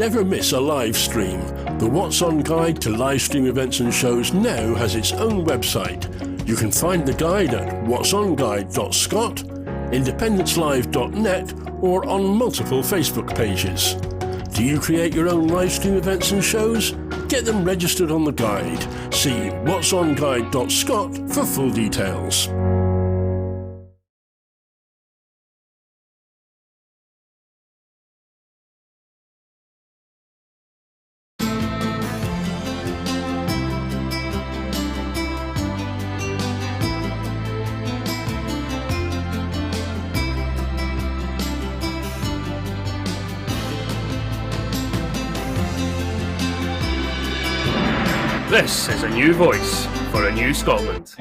Never miss a live stream. The What's On guide to live stream events and shows now has its own website. You can find the guide at whatsonguide.scot, independencelive.net, or on multiple Facebook pages. Do you create your own live stream events and shows? Get them registered on the guide. See whatsonguide.scot for full details. This is a new voice for a new Scotland.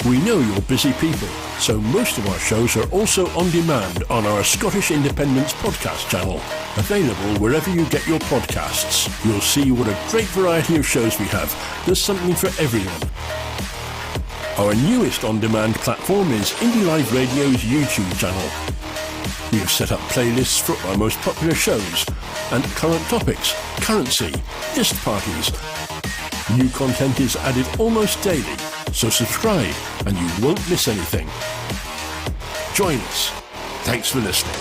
We know you're busy people, so most of our shows are also on demand on our Scottish Independence podcast channel, available wherever you get your podcasts. You'll see what a great variety of shows we have. There's something for everyone. Our newest on-demand platform is IndyLive Radio's YouTube channel. We have set up playlists for our most popular shows and current topics, currency, list parties. New content is added almost daily, so subscribe and you won't miss anything. Join us. Thanks for listening.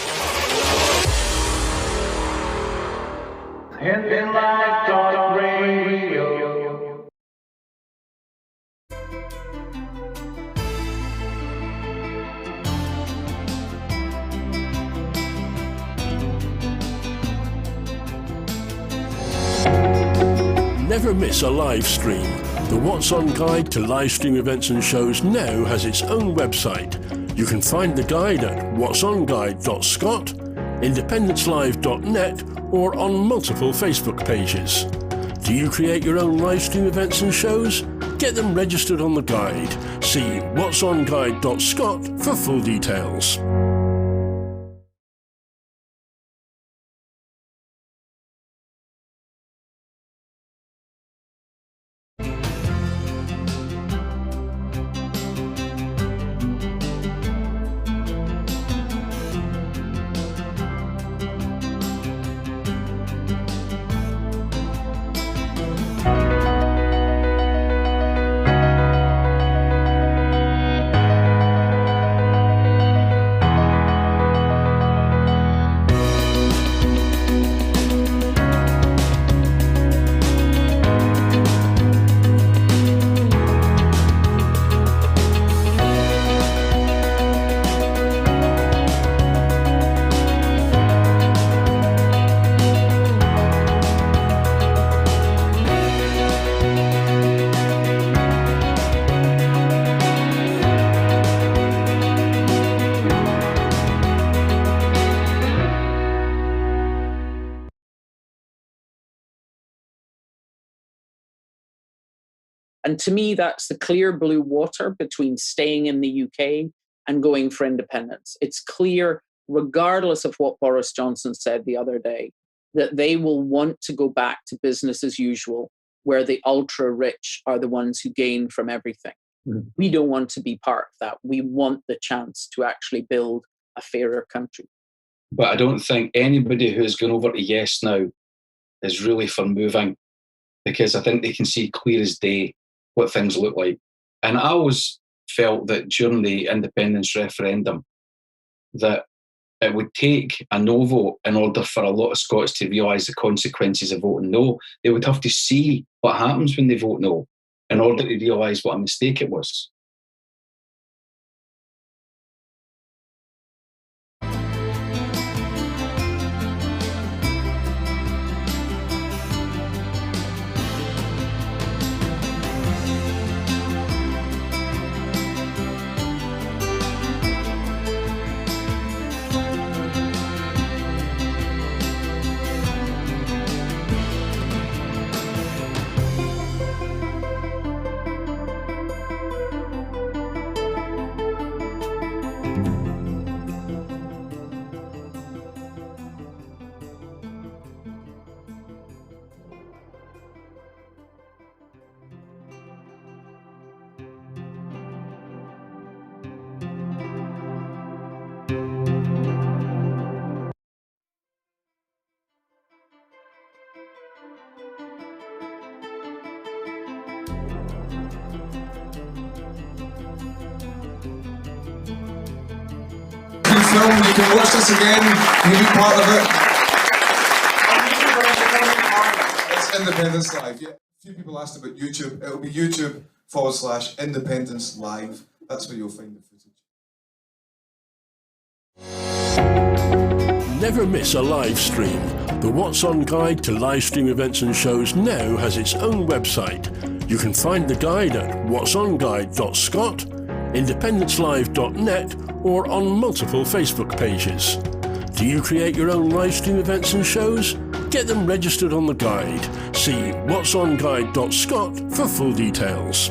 Never miss a live stream. The What's On guide to live stream events and shows now has its own website. You can find the guide at whatsonguide.scot, independencelive.net, or on multiple Facebook pages. Do you create your own live stream events and shows? Get them registered on the guide. See whatsonguide.scot for full details. And to me, that's the clear blue water between staying in the UK and going for independence. It's clear, regardless of what Boris Johnson said the other day, that they will want to go back to business as usual, where the ultra-rich are the ones who gain from everything. Mm. We don't want to be part of that. We want the chance to actually build a fairer country. But I don't think anybody who's gone over to Yes now is really for moving, because I think they can see clear as day what things look like. And I always felt that during the independence referendum that it would take a no vote in order for a lot of Scots to realise the consequences of voting no. They would have to see what happens when they vote no in order to realise what a mistake it was. film. You can watch this again. You can be part of it. It's Independence Live. Yeah. A few people asked about YouTube. It'll be YouTube/Independence Live. That's where you'll find the footage. Never miss a live stream. The What's On Guide to live stream events and shows now has its own website. You can find the guide at whatsonguide.scot, independencelive.net, or on multiple Facebook pages. Do you create your own live stream events and shows? Get them registered on the guide. See whatsonguide.scot for full details.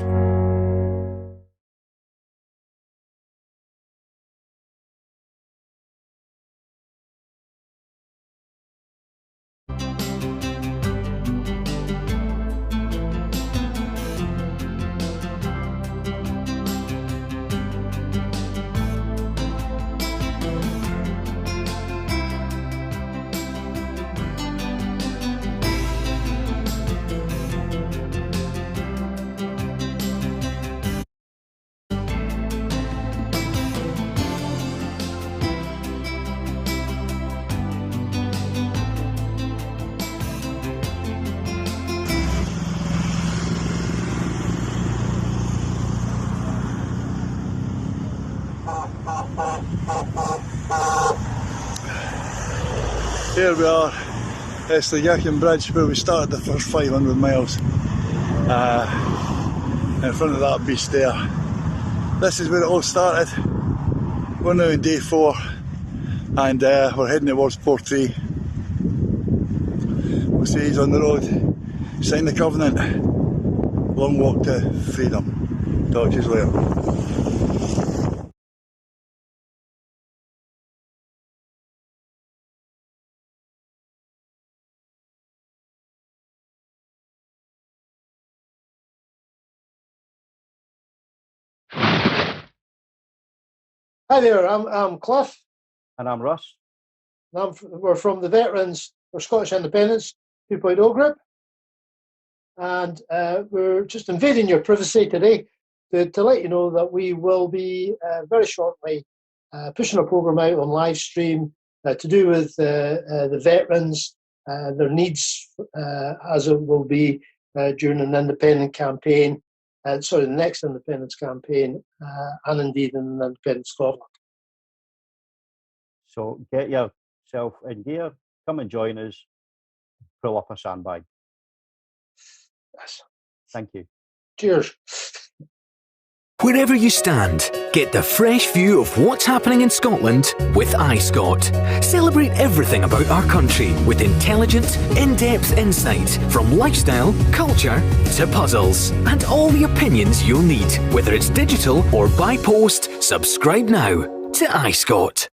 Here we are, it's the Yackin Bridge where we started the first 500 miles. In front of that beast there. This is where it all started. We're now in day 4 and we're heading towards Port 3. We'll see he's on the road. Sign the covenant. Long walk to freedom. Talk to you later. Hi there, I'm Cliff. And I'm Russ. And we're from the Veterans for Scottish Independence 2.0 group. And we're just invading your privacy today to let you know that we will be very shortly pushing a programme out on live stream to do with the veterans, their needs as it will be during an independent campaign. The next independence campaign, and indeed in an independent Scotland. So get yourself in gear, come and join us, pull up a sandbag. Yes. Thank you. Cheers. Wherever you stand, get the fresh view of what's happening in Scotland with iScot. Celebrate everything about our country with intelligent, in-depth insight from lifestyle, culture to puzzles, and all the opinions you'll need. Whether it's digital or by post, subscribe now to iScot.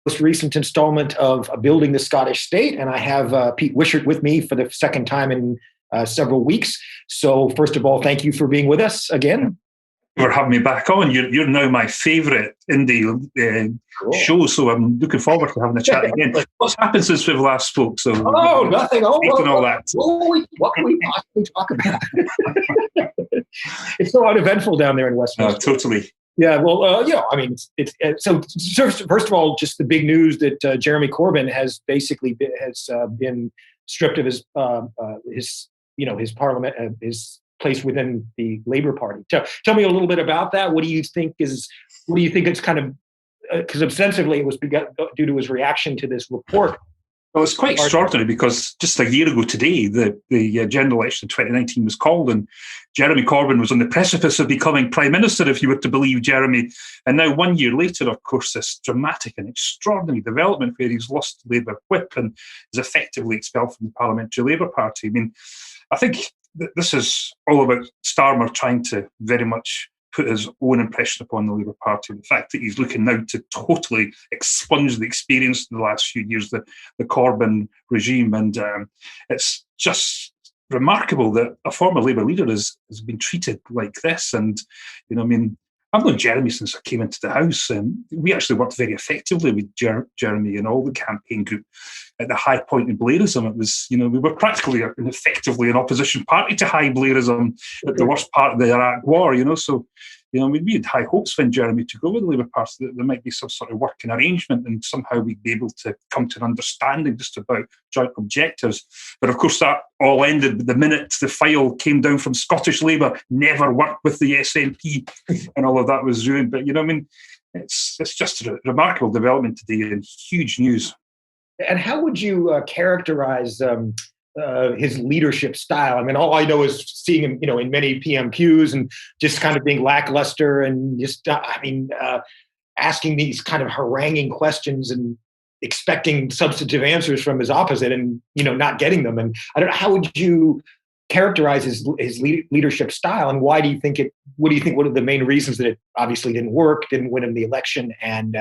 Most recent installment of Building the Scottish State, and I have Pete Wishart with me for the second time in several weeks. So first of all, thank you for being with us again. For having me back on. You're now my favourite indie show, so I'm looking forward to having a chat again. What's happened since we've last spoke? So Nothing. All that. What can we possibly talk about? It's so uneventful down there in Westminster. Totally. Yeah, well, it's so first of all, just the big news that Jeremy Corbyn has basically been stripped of his parliament, his place within the Labour Party. Tell me a little bit about that. What do you think it's kind of, because ostensibly it was due to his reaction to this report Well, it's quite extraordinary because just a year ago today, the general election in 2019 was called, and Jeremy Corbyn was on the precipice of becoming Prime Minister, if you were to believe Jeremy. And now 1 year later, of course, this dramatic and extraordinary development where he's lost the Labour whip and is effectively expelled from the Parliamentary Labour Party. I mean, I think this is all about Starmer trying to very much put his own impression upon the Labour Party. The fact that he's looking now to totally expunge the experience in the last few years, the Corbyn regime. And it's just remarkable that a former Labour leader has been treated like this. And, you know, I mean, I've known Jeremy since I came into the House, and we actually worked very effectively with Jeremy and all the campaign group at the high point in Blairism. It was, you know, we were practically and effectively an opposition party to high Blairism at the worst part of the Iraq War, you know. So, you know, we had high hopes when Jeremy took over the Labour Party that there might be some sort of working arrangement and somehow we'd be able to come to an understanding just about joint objectives. But of course, that all ended the minute the file came down from Scottish Labour, never worked with the SNP, and all of that was ruined. But, you know, I mean, it's just a remarkable development today and huge news. And how would you characterize his leadership style? I mean, all I know is seeing him, you know, in many PMQs and just kind of being lackluster and just, asking these kind of haranguing questions and expecting substantive answers from his opposite and, you know, not getting them. And I don't know, how would you characterize his leadership style, and why do you think what do you think one of the main reasons that it obviously didn't work, didn't win him the election, and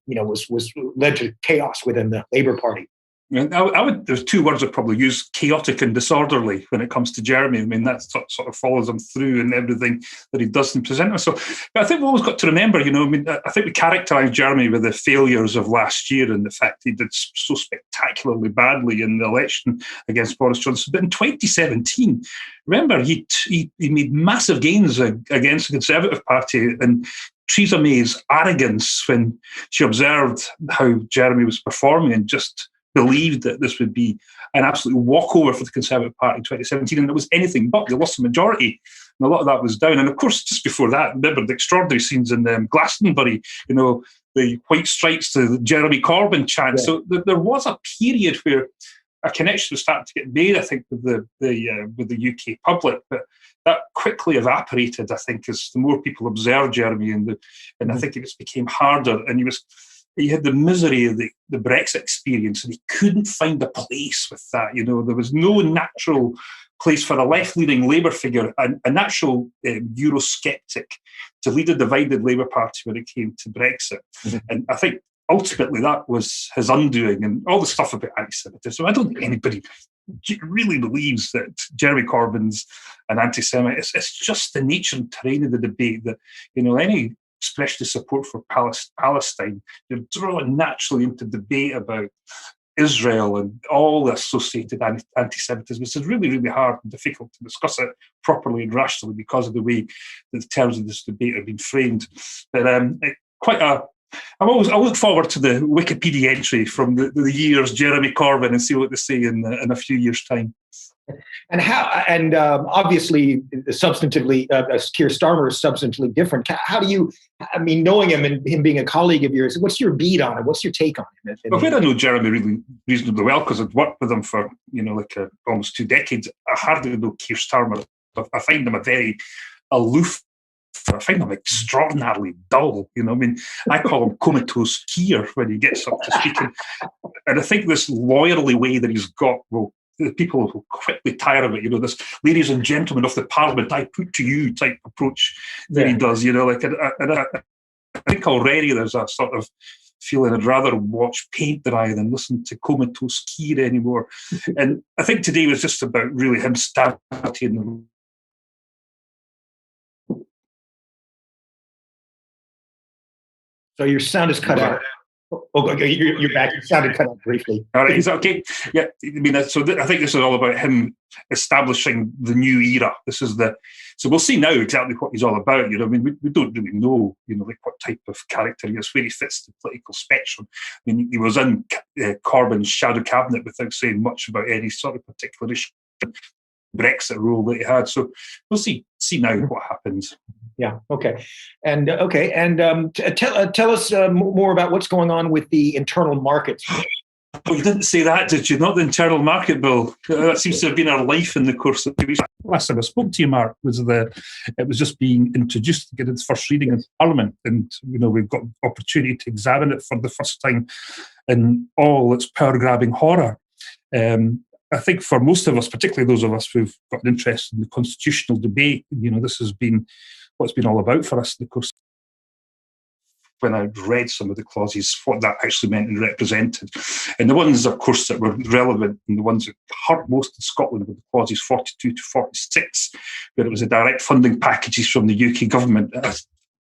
you know, was led to chaos within the Labour Party? I would. There's two words I'd probably use: chaotic and disorderly. When it comes to Jeremy, I mean, that sort of follows him through in everything that he does and presents. So, but I think we've always got to remember, you know, I mean, I think we characterised Jeremy with the failures of last year and the fact he did so spectacularly badly in the election against Boris Johnson. But in 2017, remember, he made massive gains against the Conservative Party, and Theresa May's arrogance when she observed how Jeremy was performing and just believed that this would be an absolute walkover for the Conservative Party in 2017, and it was anything but. They lost the majority, and a lot of that was down. And of course, just before that, remember the extraordinary scenes in Glastonbury, you know, the white stripes to the Jeremy Corbyn chant. Yeah. So there was a period where a connection was starting to get made, I think, with the UK public, but that quickly evaporated, I think, as the more people observed Jeremy, and I think it just became harder, and he had the misery of the Brexit experience, and he couldn't find a place with that. You know, there was no natural place for a left-leaning Labour figure, a natural Eurosceptic, to lead a divided Labour Party when it came to Brexit. Mm-hmm. And I think ultimately that was his undoing, and all the stuff about anti-Semitism. I don't think anybody really believes that Jeremy Corbyn's an anti-Semite. It's just the nature and terrain of the debate that, you know, any expression of support for Palestine, you're drawn naturally into debate about Israel and all the associated anti-Semitism. It's really, really hard and difficult to discuss it properly and rationally because of the way that the terms of this debate have been framed. But I look forward to the Wikipedia entry from the years Jeremy Corbyn and see what they say in a few years' time. And obviously, substantively, Keir Starmer is substantively different. How do you, I mean, knowing him and him being a colleague of yours, what's your beat on him? What's your take on him? Well, I know Jeremy really reasonably well because I've worked with him for, you know, almost 2 decades. I hardly know Keir Starmer. I find him a very aloof. I find him extraordinarily dull. You know, I mean, I call him comatose Keir when he gets up to speaking. And I think this lawyerly way that he's got the people will quickly tire of it, you know, this ladies and gentlemen of the Parliament, I put to you type approach that he does, you know, like, and I think already there's a sort of feeling I'd rather watch paint dry than listen to comatose Keir anymore. And I think today was just about really him standing in the... So your sound is cut out. Oh, you're back. You sounded cut out briefly. All right, is that okay? Yeah, I mean, I think this is all about him establishing the new era. So we'll see now exactly what he's all about. You know, I mean, we don't really know, you know, like what type of character he is, where he fits the political spectrum. I mean, he was in Corbyn's shadow cabinet without saying much about any sort of particular issue, Brexit role that he had. So we'll see now what happens. Yeah. Okay. And tell us more about what's going on with the internal markets. Oh, you didn't say that, did you? Not the internal market bill. That seems to have been our life in the course of the week. Last time I spoke to you, Mark, it was just being introduced to get its first reading in Parliament, and we've got opportunity to examine it for the first time in all its power-grabbing horror. I think for most of us, particularly those of us who've got an interest in the constitutional debate, this has been what it's been all about for us in the course. When I read some of the clauses, what that actually meant and represented. And the ones, of course, that were relevant and the ones that hurt most in Scotland were the clauses 42 to 46, where it was the direct funding packages from the UK government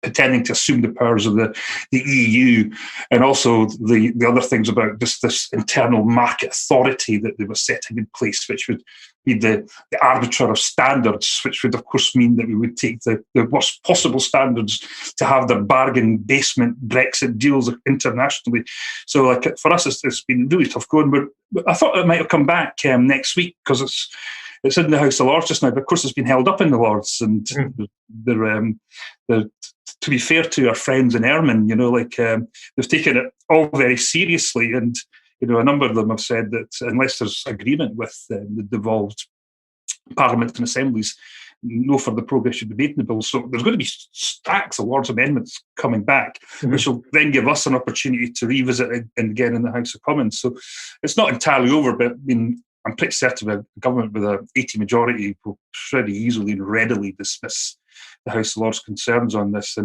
pretending to assume the powers of the EU, and also the other things about this internal market authority that they were setting in place, which would be the arbiter of standards, which would of course mean that we would take the worst possible standards to have their bargain basement Brexit deals internationally. So for us, it's been really tough going. But I thought it might have come back next week because it's in the House of Lords just now, but of course it's been held up in the Lords, and they're to be fair to our friends in Ermine, they've taken it all very seriously, and a number of them have said that unless there's agreement with the devolved Parliament and assemblies, no further progress should be made in the bill. So there's going to be stacks of Lords amendments coming back, which will then give us an opportunity to revisit it again in the House of Commons. So it's not entirely over, but I'm pretty certain a government with an 80 majority will pretty easily and readily dismiss the House of Lords' concerns on this,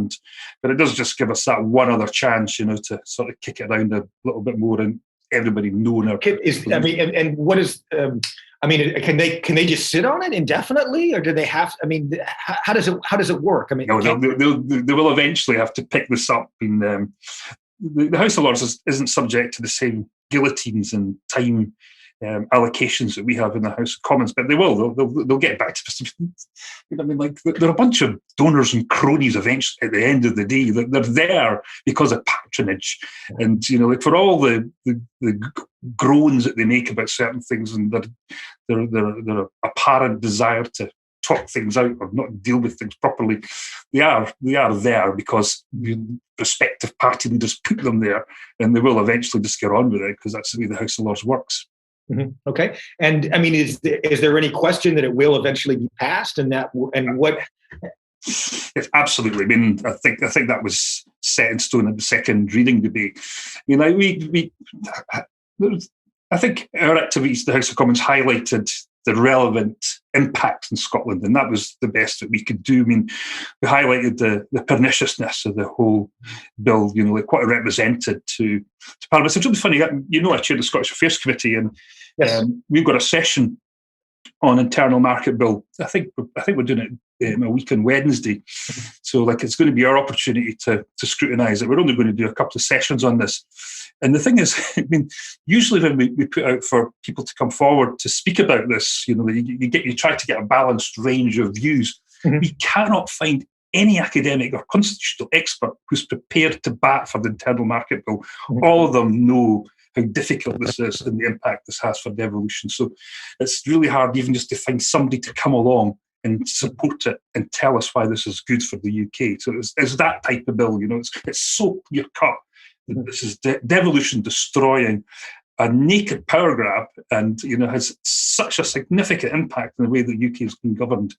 but it does just give us that one other chance, to sort of kick it around a little bit more and everybody knowing our. And what is? Can they just sit on it indefinitely, or do they have? How does it work? They will eventually have to pick this up. The House of Lords isn't subject to the same guillotines and time allocations that we have in the House of Commons, but they will. They'll get back to this. They're a bunch of donors and cronies. Eventually, at the end of the day, they're there because of patronage, and for all the groans that they make about certain things and their apparent desire to talk things out or not deal with things properly, they are there because prospective party leaders put them there, and they will eventually just get on with it because that's the way the House of Lords works. Mm-hmm. Okay, and is there any question that it will eventually be passed, and what? Yes, absolutely. I think that was set in stone at the second reading debate. I think our activities, the House of Commons, highlighted the relevant impact in Scotland, and that was the best that we could do. We highlighted the perniciousness of the whole bill, what it represented to Parliament. It's really funny, I chair the Scottish Affairs Committee, and yes. We've got a session on internal market bill. I think we're doing it a week on Wednesday. So it's going to be our opportunity to scrutinise it. We're only going to do a couple of sessions on this. And the thing is, usually when we put out for people to come forward to speak about this, you try to get a balanced range of views. Mm-hmm. We cannot find any academic or constitutional expert who's prepared to bat for the internal market bill. Mm-hmm. All of them know how difficult this is and the impact this has for devolution. So it's really hard even just to find somebody to come along and support it and tell us why this is good for the UK. So it's that type of bill, it's so clear cut. This is devolution destroying a naked power grab, and has such a significant impact in the way that the UK has been governed.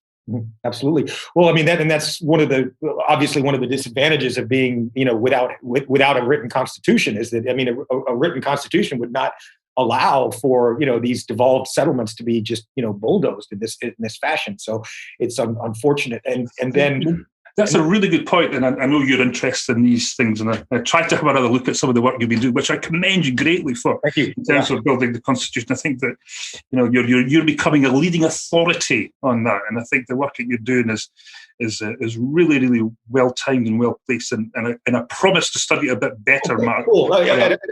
Absolutely. Well, that's obviously one of the disadvantages of being, without a written constitution is that, a written constitution would not allow for, these devolved settlements to be just, bulldozed in this fashion. So it's unfortunate. And then. That's a really good point, and I know you're interested in these things, and I tried to have another look at some of the work you've been doing, which I commend you greatly for. Thank you. In terms of building the Constitution. I think that you're becoming a leading authority on that, and I think the work that you're doing is really, really well timed and well placed, and I promise to study it a bit better, okay, Mark. Cool.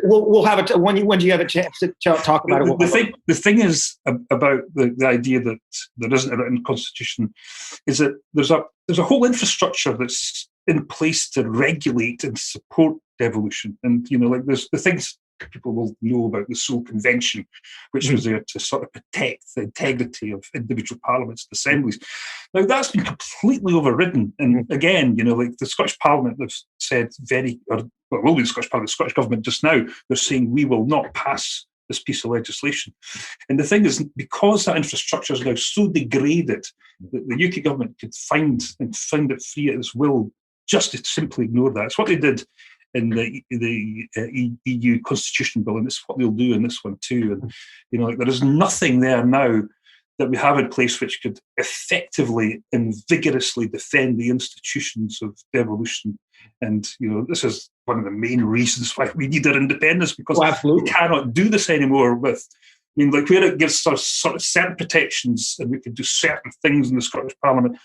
We'll have it when you have a chance to talk about it. The thing is about the idea that there isn't a written constitution is that there's a whole infrastructure that's in place to regulate and support devolution, and there's the things people will know about the Seoul Convention, which was there to sort of protect the integrity of individual parliaments and assemblies. Now, that's been completely overridden. And again, the Scottish Parliament have said the Scottish Parliament, the Scottish Government just now, they're saying we will not pass this piece of legislation. And the thing is, because that infrastructure is now so degraded that the UK government could find it free at its will just to simply ignore that. It's what they did in the EU Constitution Bill, and it's what they'll do in this one too. And like, there is nothing there now that we have in place which could effectively and vigorously defend the institutions of devolution. And this is one of the main reasons why we need our independence, because we cannot do this anymore with, like, where it gives us sort of certain protections and we can do certain things in the Scottish Parliament,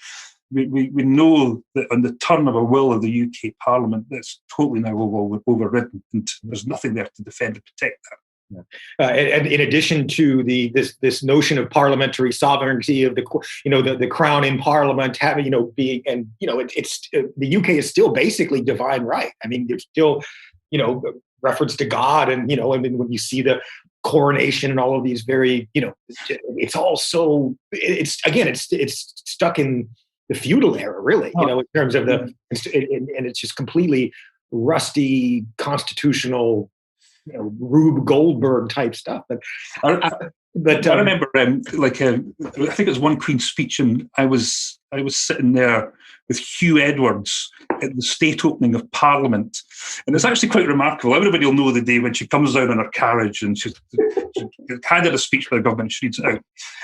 we know that on the turn of a will of the UK Parliament, that's totally now overridden, and there's nothing there to defend and protect that. And in addition to this notion of parliamentary sovereignty of the crown in Parliament having being, and it's the UK is still basically divine right. I mean, there's still reference to God, and I mean, when you see the coronation and all of these very it's all so it's stuck in the feudal era, really. In terms of and it's just completely rusty constitutional. Rube Goldberg type stuff, but I remember, I think it was one Queen's speech, and I was sitting there with Hugh Edwards at the state opening of Parliament, and it's actually quite remarkable. Everybody will know the day when she comes down in her carriage and she handed a speech by the government. She reads it out,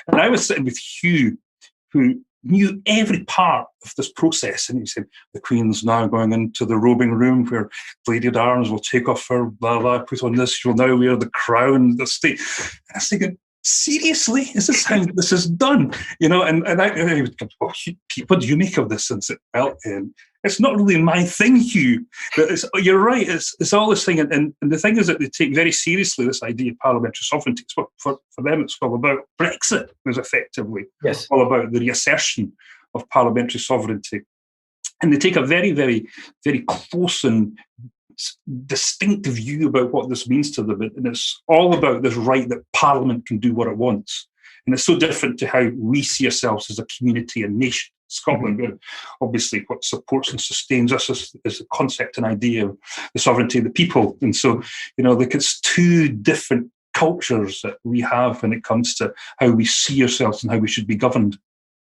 and I was sitting with Hugh, who knew every part of this process, and he said, the Queen's now going into the robing room where Lady at Arms will take off her blah blah, put on this, she'll now wear the crown, the state. And I was thinking, seriously, is this how this is done? And I would go, well, Pete, what do you make of this? And say, well, it's not really my thing, Hugh. But you're right, it's all this thing. And the thing is that they take very seriously this idea of parliamentary sovereignty. It's for them, it's all about Brexit, was effectively all about the reassertion of parliamentary sovereignty. And they take a very, very, very close and distinct view about what this means to them. And it's all about this right that Parliament can do what it wants. And it's so different to how we see ourselves as a community and nation. Scotland, where obviously what supports and sustains us is the concept and idea of the sovereignty of the people. And so, it's two different cultures that we have when it comes to how we see ourselves and how we should be governed.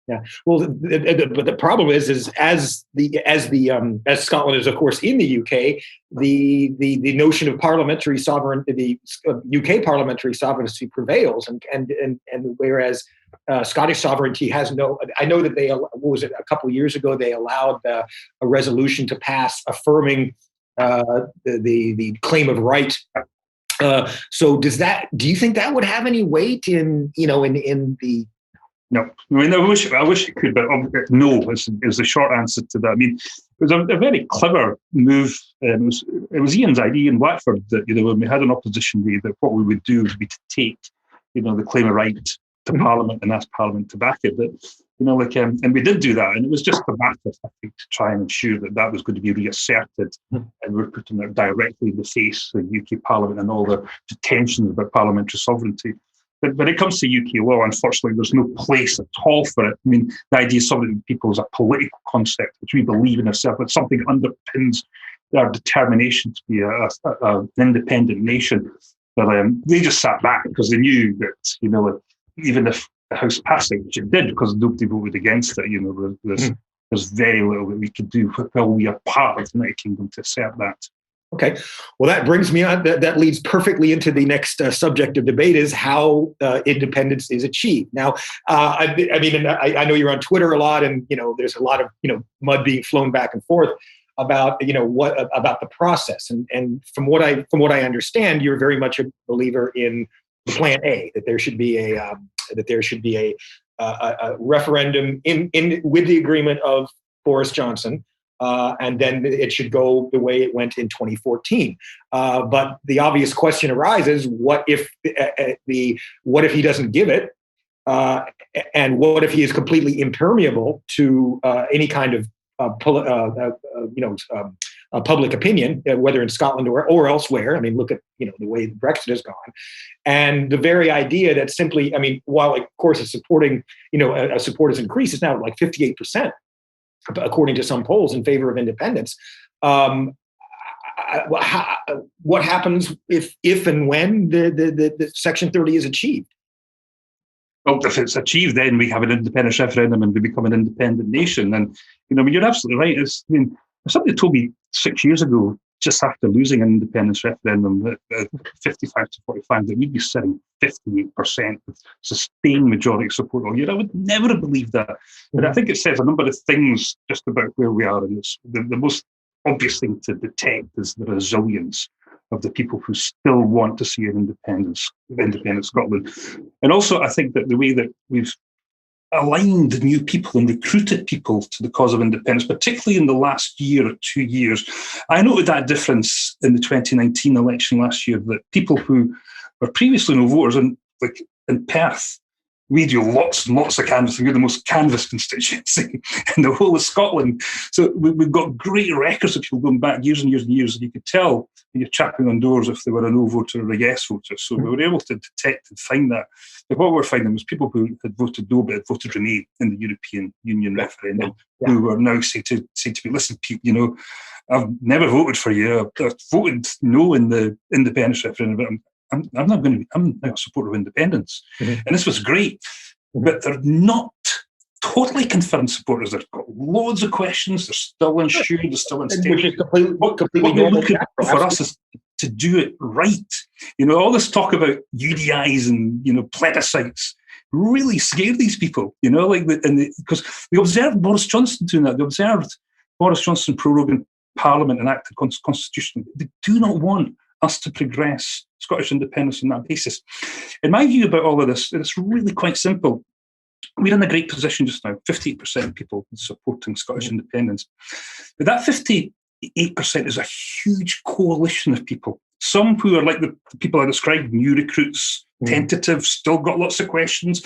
Yeah. Well, but the problem is as Scotland is, of course, in the UK, the notion of parliamentary sovereignty, the UK parliamentary sovereignty prevails, and whereas Scottish sovereignty has no. I know that a couple of years ago they allowed a resolution to pass affirming the claim of right. So do you think that would have any weight in the? No, I mean, I wish it could, but no is the short answer to that. I mean, it was a very clever move. It was Ian's idea in Watford that when we had an opposition day, that what we would do would be to take the claim of right to Parliament and ask Parliament to back it. But and we did do that, and it was just a matter, I think, to try and ensure that was going to be reasserted, and we're putting it directly in the face of UK Parliament and all the tensions about parliamentary sovereignty. But when it comes to UK law, unfortunately, there's no place at all for it. I mean, the idea of sovereignty of people is a political concept, which we believe in ourselves. It's something that underpins our determination to be an independent nation. But they just sat back because they knew that, even if the House passed it, which it did because nobody voted against it, there's very little that we could do while we are part of the United Kingdom to assert that. Okay, well, that brings me on. That leads perfectly into the next subject of debate: is how independence is achieved. Now, I know you're on Twitter a lot, and there's a lot of mud being flown back and forth about about the process. And from what I understand, you're very much a believer in Plan A, that there should be a referendum in with the agreement of Boris Johnson. And then it should go the way it went in 2014. But the obvious question arises: what if he doesn't give it, and what if he is completely impermeable to any kind of public opinion, whether in Scotland or elsewhere? I mean, look at the way Brexit has gone, and the very idea that simply, while of course it's supporting, support has increased, it's now like 58%. According to some polls, in favor of independence. what happens if and when the Section 30 is achieved? Well, if it's achieved, then we have an independence referendum and we become an independent nation. And, you're absolutely right. If somebody told me 6 years ago, just after losing an independence referendum at 55 to 45, that we'd be sitting 58% with sustained majority support all year, I would never have believed that. But I think it says a number of things just about where we are in this. The most obvious thing to detect is the resilience of the people who still want to see an independent Scotland. And also, I think that the way that we've aligned new people and recruited people to the cause of independence, particularly in the last year or 2 years. I noted that difference in the 2019 election last year, that people who were previously no voters, and like in Perth, we do lots and lots of canvassing. We're the most canvassed constituency in the whole of Scotland. So we've got great records of people going back years and years and years, and you could tell when you're chapping on doors if they were a no voter or a yes voter. So we were able to detect and find that. But what we're finding was people who had voted no but had voted Remain in the European Union referendum, who were now say to me, listen, people, I've never voted for you. I've voted no in the independence referendum, but I'm now a supporter of independence. And this was great. But they're not totally confirmed supporters. They've got loads of questions. They're still unsure. They're still unstable. Which is completely what we're looking for us is to do it right. All this talk about UDIs and plebiscites really scared these people. Because we observed Boris Johnson doing that. They observed Boris Johnson proroguing Parliament and acting constitutionally. They do not want us to progress Scottish independence on that basis. In my view about all of this, it's really quite simple. We're in a great position just now, 58% of people supporting Scottish independence. But that 58% is a huge coalition of people. Some who are like the people I described, new recruits, tentative, still got lots of questions,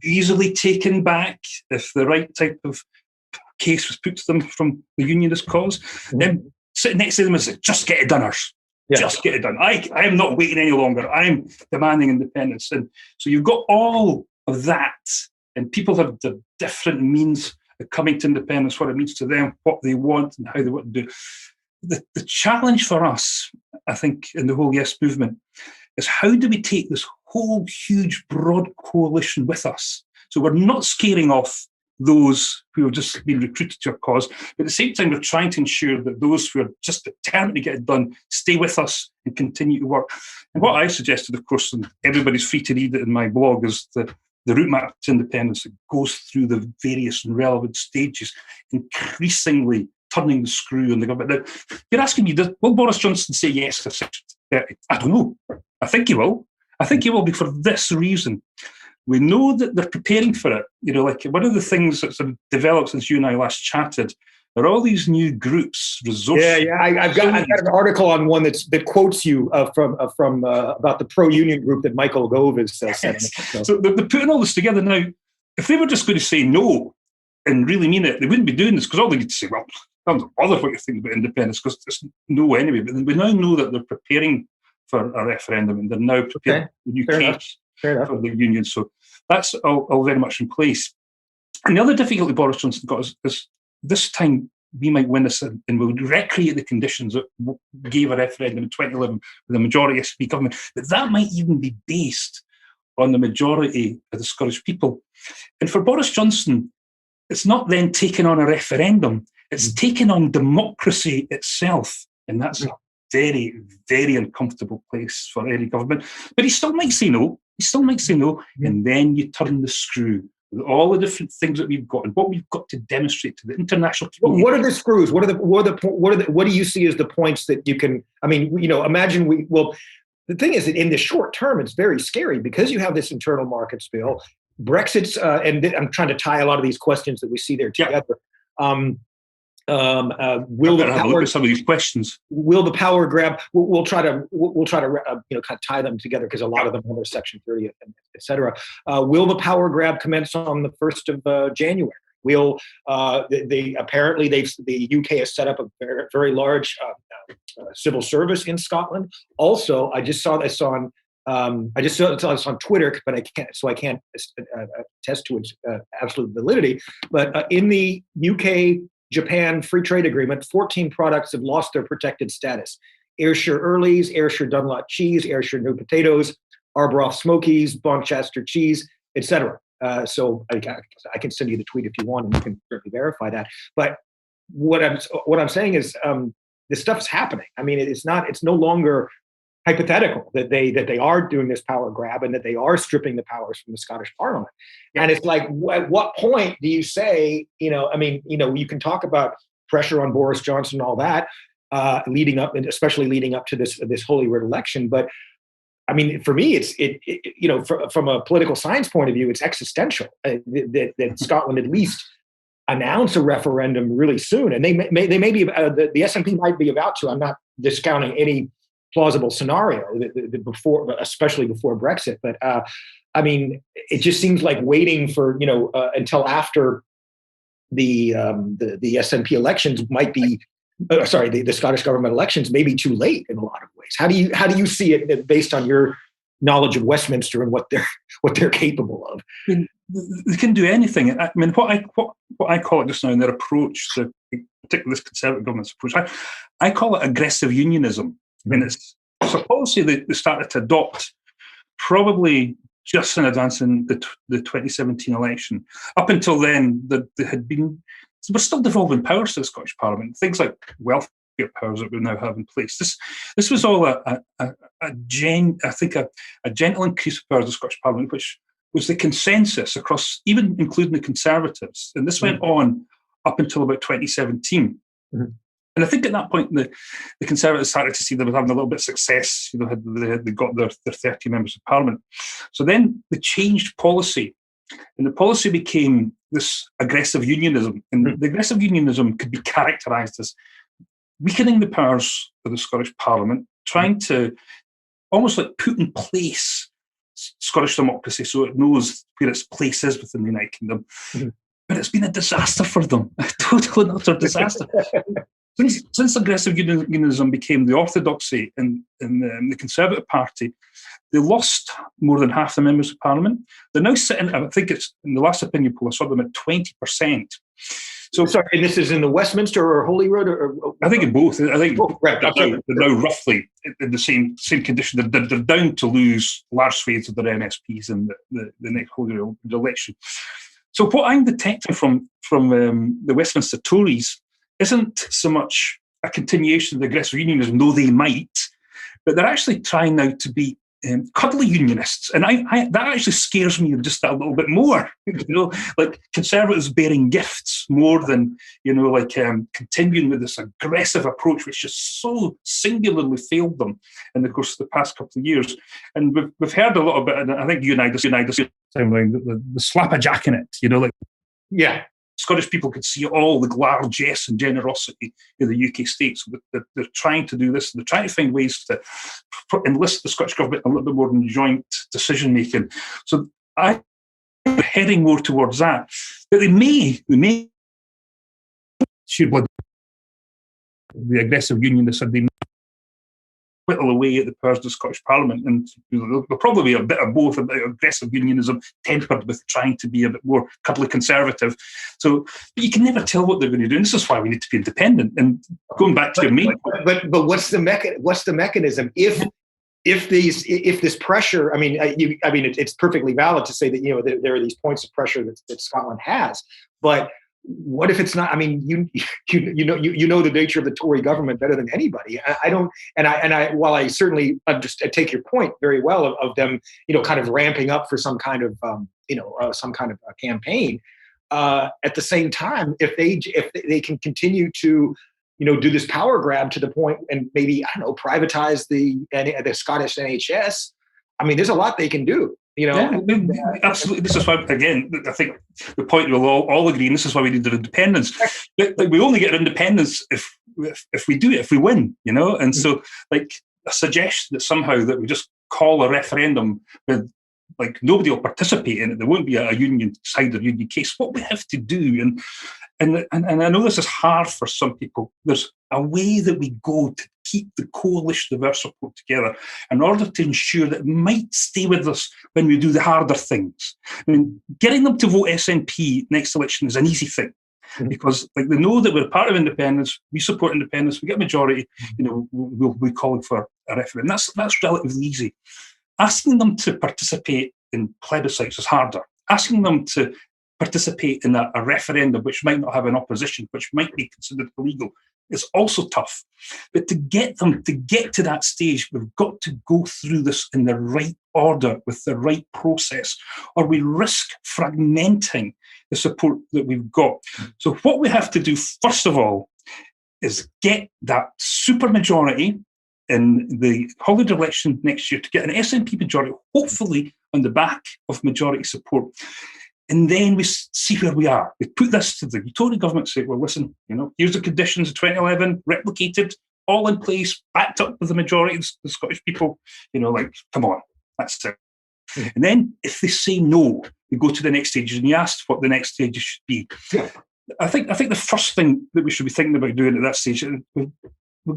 easily taken back if the right type of case was put to them from the unionist cause. Then sitting next to them is just get it doneers. Just get it done. I am not waiting any longer. I'm demanding independence. And so you've got all of that, and people have the different means of coming to independence, what it means to them, what they want and how they want to do. The challenge for us, I think, in the whole Yes movement is how do we take this whole huge, broad coalition with us? So we're not scaring off those who have just been recruited to our cause, but at the same time, we're trying to ensure that those who are just determined to get it done stay with us and continue to work. And what I suggested, of course, and everybody's free to read it in my blog, is the route map to independence that goes through the various and relevant stages, increasingly turning the screw on the government. Now, you're asking me, will Boris Johnson say yes to Section 30? I don't know. I think he will. I think he will be for this reason. We know that they're preparing for it. Like one of the things that's developed since you and I last chatted are all these new groups, resources. I've got an article on one that quotes you from about the pro-union group that Michael Gove is setting. So they're putting all this together now. If they were just going to say no and really mean it, they wouldn't be doing this, because all they get to say, well, I don't bother what you think about independence, because it's no anyway. But we now know that they're preparing for a referendum, and they're now preparing the new case for the union. So that's all very much in place. And the other difficulty Boris Johnson got is this time we might win this, and we'll recreate the conditions that gave a referendum in 2011 with a majority SNP government. But that might even be based on the majority of the Scottish people. And for Boris Johnson, it's not then taking on a referendum, it's taking on democracy itself. And that's a very, very uncomfortable place for any government. But he still might say no. And then you turn the screw with all the different things that we've got and what we've got to demonstrate to the international community. What are the screws? What do you see as the points that you can? I mean, imagine the thing is that in the short term, it's very scary because you have this internal markets bill, Brexit's, and I'm trying to tie a lot of these questions that we see there together. Will the power, look at some of these questions? Will the power grab? We'll try to kind of tie them together because a lot of them are Section 30, et cetera. Will the power grab commence on the 1st of January? Will the UK has set up a very, very large civil service in Scotland. Also, I just saw this on Twitter, but I can't attest to its absolute validity. But in the UK Japan free trade agreement, 14 products have lost their protected status. Ayrshire Earlies, Ayrshire Dunlop cheese, Ayrshire new potatoes, Arbroath Smokies, Bonchester cheese, etc. So I can send you the tweet if you want, and you can certainly verify that. But what I'm saying is this stuff is happening. I mean, it's no longer hypothetical that they are doing this power grab and that they are stripping the powers from the Scottish Parliament. And it's like, at what point do you say, you can talk about pressure on Boris Johnson and all that, leading up, and especially leading up to this Holyrood election. But I mean, for me, from a political science point of view, it's existential that Scotland at least announce a referendum really soon. And they may be, the SNP might be about to. I'm not discounting any plausible scenario especially before Brexit. But I mean, it just seems like waiting for until after the SNP elections might be. The Scottish government elections may be too late in a lot of ways. How do you see it based on your knowledge of Westminster and what they're capable of? I mean, they can do anything. I mean, what I call it just now in their approach, particularly this Conservative government's approach, I call it aggressive unionism. I mean, it's a policy that they started to adopt probably just in advance in the 2017 election. Up until then, there had been. We're still devolving powers to the Scottish Parliament. Things like welfare powers that we now have in place. This was all a gentle increase of powers of the Scottish Parliament, which was the consensus across, even including the Conservatives. And this went on up until about 2017. Mm-hmm. And I think at that point, the Conservatives started to see they were having a little bit of success. They got their 30 members of Parliament. So then they changed policy. And the policy became this aggressive unionism. And the aggressive unionism could be characterised as weakening the powers of the Scottish Parliament, trying to almost like put in place Scottish democracy so it knows where its place is within the United Kingdom. Mm-hmm. But it's been a disaster for them, a total and utter disaster. Since aggressive unionism became the orthodoxy in the Conservative Party, they lost more than half the members of Parliament. They're now sitting, I think it's in the last opinion poll, I saw them at 20%. So, sorry, and this is in the Westminster or Holyrood? Or I think in both. I think right, they're now roughly in the same condition. They're down to lose large swathes of their MSPs in the next Holyrood election. So what I'm detecting from the Westminster Tories isn't so much a continuation of the aggressive unionism, though they might, but they're actually trying now to be cuddly unionists, and that actually scares me just a little bit more. Like Conservatives bearing gifts more than continuing with this aggressive approach, which just so singularly failed them in the course of the past couple of years. And we've heard a little bit, and I think you and I the slap-a-jack in it. Yeah. Scottish people could see all the largesse and generosity in the UK state. So they're trying to do this. They're trying to find ways to enlist the Scottish government a little bit more in joint decision-making. So I'm heading more towards that. But they may sheer blood, the aggressive unionists, and they whittle away at the powers of the Scottish Parliament, and there'll probably be a bit of both, a bit of aggressive unionism tempered with trying to be a bit more cuddly conservative. So, but you can never tell what they're going to do. And this is why we need to be independent. And going back to me, but what's the mechanism if this pressure? I mean, it's perfectly valid to say that there are these points of pressure that Scotland has, but what if it's not? I mean, you know the nature of the Tory government better than anybody. While I certainly take your point very well of them, kind of ramping up for some kind of a campaign. At the same time, if they can continue to do this power grab to the point and maybe privatize the Scottish NHS. I mean, there's a lot they can do. Yeah, absolutely. This is why, again, I think the point we'll all agree, and this is why we need their independence. We only get independence if we do it, if we win, And so, a suggestion that somehow that we just call a referendum with, nobody will participate in it. There won't be a union side or union case. What we have to do, and I know this is hard for some people, there's a way that we go to keep the coalition of our support together in order to ensure that it might stay with us when we do the harder things. I mean, getting them to vote SNP next election is an easy thing. because like they know that we're part of independence, we support independence, we get a majority, we'll be calling for a referendum. That's relatively easy. Asking them to participate in plebiscites is harder. Asking them to participate in a referendum which might not have an opposition, which might be considered illegal, is also tough. But to get them to get to that stage, we've got to go through this in the right order, with the right process, or we risk fragmenting the support that we've got. So what we have to do, first of all, is get that supermajority in the holiday election next year, to get an SNP majority, hopefully on the back of majority support. And then we see where we are. We put this to the Tory government, say, well, listen, here's the conditions of 2011, replicated, all in place, backed up with the majority of the Scottish people, come on, that's it. And then if they say no, we go to the next stage, and you asked what the next stage should be. Yeah. I think the first thing that we should be thinking about doing at that stage, we'll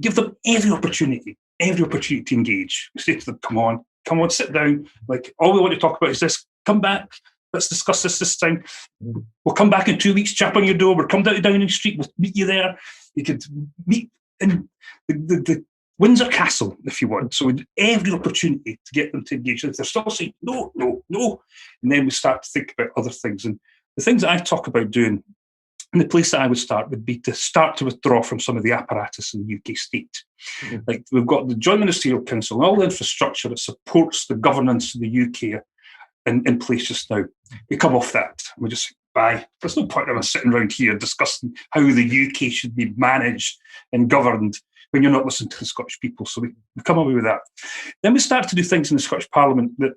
give them every opportunity to engage. We say to them, come on, sit down. Like, all we want to talk about is this. Come back. Let's discuss this time. We'll come back in 2 weeks, chap on your door. We'll come down to Downing Street. We'll meet you there. You could meet in the Windsor Castle if you want. So every opportunity to get them to engage. If they're still saying no, and then we start to think about other things. And the things that I talk about doing, and the place that I would start would be to start to withdraw from some of the apparatus in the UK state. Like, we've got the Joint Ministerial Council and all the infrastructure that supports the governance of the UK in place just now. We come off that. We just say, bye. There's no point in us sitting around here discussing how the UK should be managed and governed when you're not listening to the Scottish people. So we come away with that. Then we start to do things in the Scottish Parliament that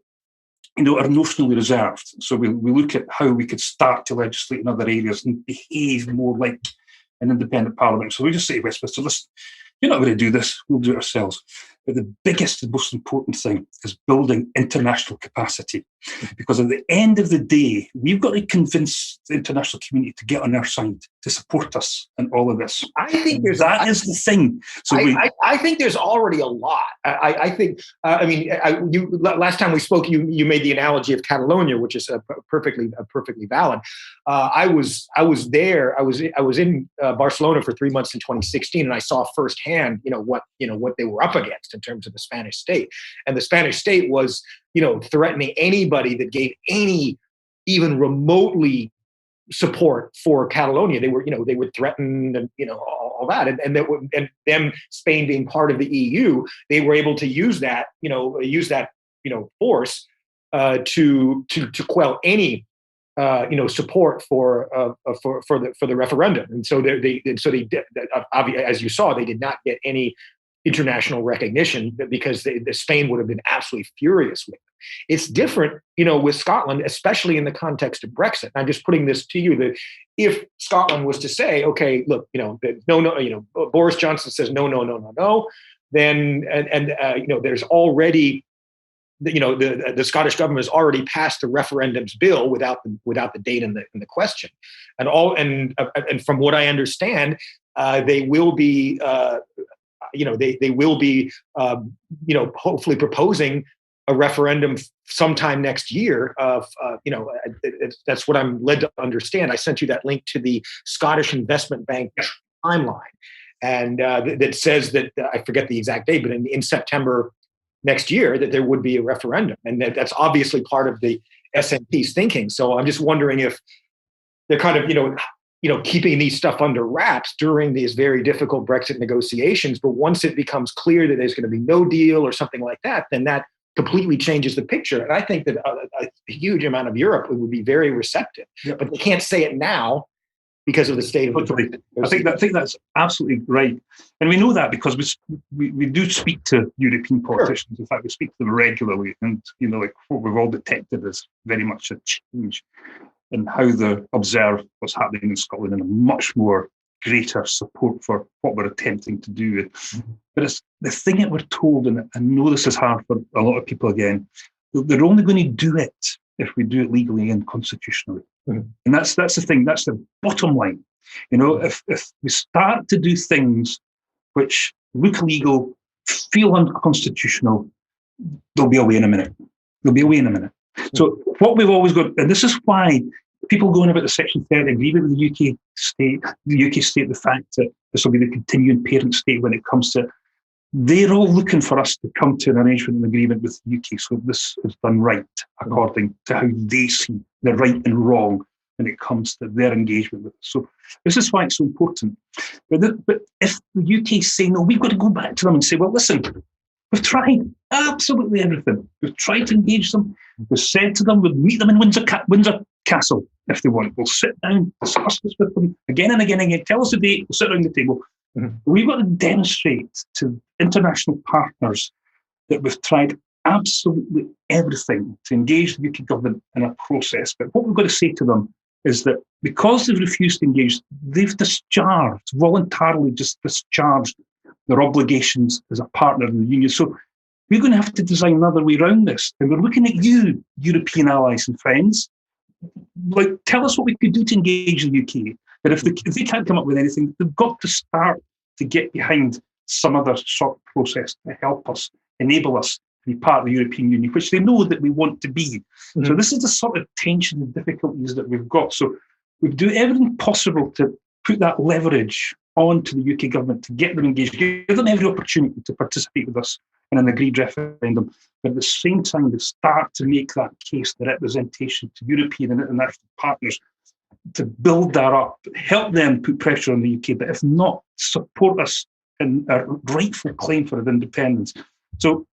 are notionally reserved. So we look at how we could start to legislate in other areas and behave more like an independent parliament. So we just say to Westminster, listen, you're not going to do this, we'll do it ourselves. But the biggest and most important thing is building international capacity. Because at the end of the day, we've got to convince the international community to get on our side, to support us in all of this. I think that is the thing. So I think there's already a lot. I think, last time we spoke, you made the analogy of Catalonia, which is perfectly valid. I was there. I was in Barcelona for 3 months in 2016, and I saw firsthand, what they were up against in terms of the Spanish state. And the Spanish state was, threatening anybody that gave any even remotely support for Catalonia. They would threaten, and all that, and them, Spain being part of the EU, they were able to use that force to quell any support for the referendum. And so they did, as you saw, they did not get any international recognition, because Spain would have been absolutely furious with them. It's different, with Scotland, especially in the context of Brexit. I'm just putting this to you, that if Scotland was to say, okay, look, Boris Johnson says no, then there's already, the Scottish government has already passed the referendums bill without the date in the question, and from what I understand, they will be. They will be, hopefully proposing a referendum sometime next year. That's what I'm led to understand. I sent you that link to the Scottish Investment Bank timeline, and that says that, I forget the exact date, but in September next year, that there would be a referendum, and that's obviously part of the SNP's thinking. So I'm just wondering if they're kind of, keeping these stuff under wraps during these very difficult Brexit negotiations. But once it becomes clear that there's going to be no deal or something like that, then that completely changes the picture. And I think that a huge amount of Europe would be very receptive, but they can't say it now because of the state of the I think that's absolutely right. And we know that because we do speak to European politicians. Sure. In fact, we speak to them regularly. And, what we've all detected is very much a change in how they observe what's happening in Scotland, and a much more greater support for what we're attempting to do. Mm-hmm. But it's the thing that we're told, and I know this is hard for a lot of people again, they're only going to do it if we do it legally and constitutionally. Mm-hmm. And that's the thing, that's the bottom line. If we start to do things which look legal, feel unconstitutional, they'll be away in a minute. So what we've always got, and this is why people going about the Section 30 agreement with the UK state, the fact that this will be the continuing parent state when it comes to, they're all looking for us to come to an arrangement and agreement with the UK, so this is done right according to how they see the right and wrong when it comes to their engagement with us. So this is why it's so important. But if the UK say no, we've got to go back to them and say, well, listen, we've tried absolutely everything. We've tried to engage them. We've said to them, we'll meet them in Windsor Castle if they want. We'll sit down, discuss this with them again and again and again. Tell us the date, we'll sit around the table. We've got to demonstrate to international partners that we've tried absolutely everything to engage the UK government in a process. But what we've got to say to them is that because they've refused to engage, they've voluntarily discharged their obligations as a partner in the union. So we're going to have to design another way around this. And we're looking at you, European allies and friends. Like, tell us what we could do to engage the UK. But if they can't come up with anything, they've got to start to get behind some other sort of process to help us, enable us to be part of the European Union, which they know that we want to be. So this is the sort of tension and difficulties that we've got. So we do everything possible to put that leverage onto the UK government to get them engaged, give them every opportunity to participate with us in an agreed referendum. But at the same time, they start to make that case, the representation to European and international partners, to build that up, help them put pressure on the UK, but if not, support us in our rightful claim for independence. So,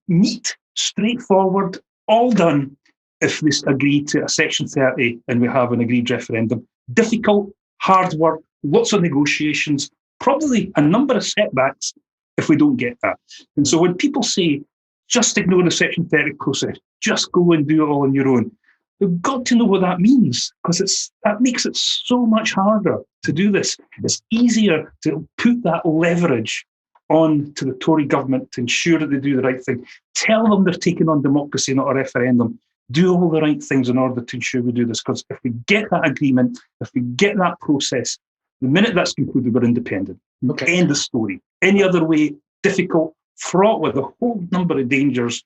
neat, straightforward, all done if they agree to a Section 30 and we have an agreed referendum. Difficult, hard work, lots of negotiations, probably a number of setbacks if we don't get that. And so when people say, just ignore the Section 30 process, just go and do it all on your own, we've got to know what that means, because that makes it so much harder to do this. It's easier to put that leverage on to the Tory government to ensure that they do the right thing. Tell them they're taking on democracy, not a referendum. Do all the right things in order to ensure we do this, because if we get that agreement, if we get that process, the minute that's concluded, we're independent. Okay. End the story. Any other way, difficult, fraught with a whole number of dangers.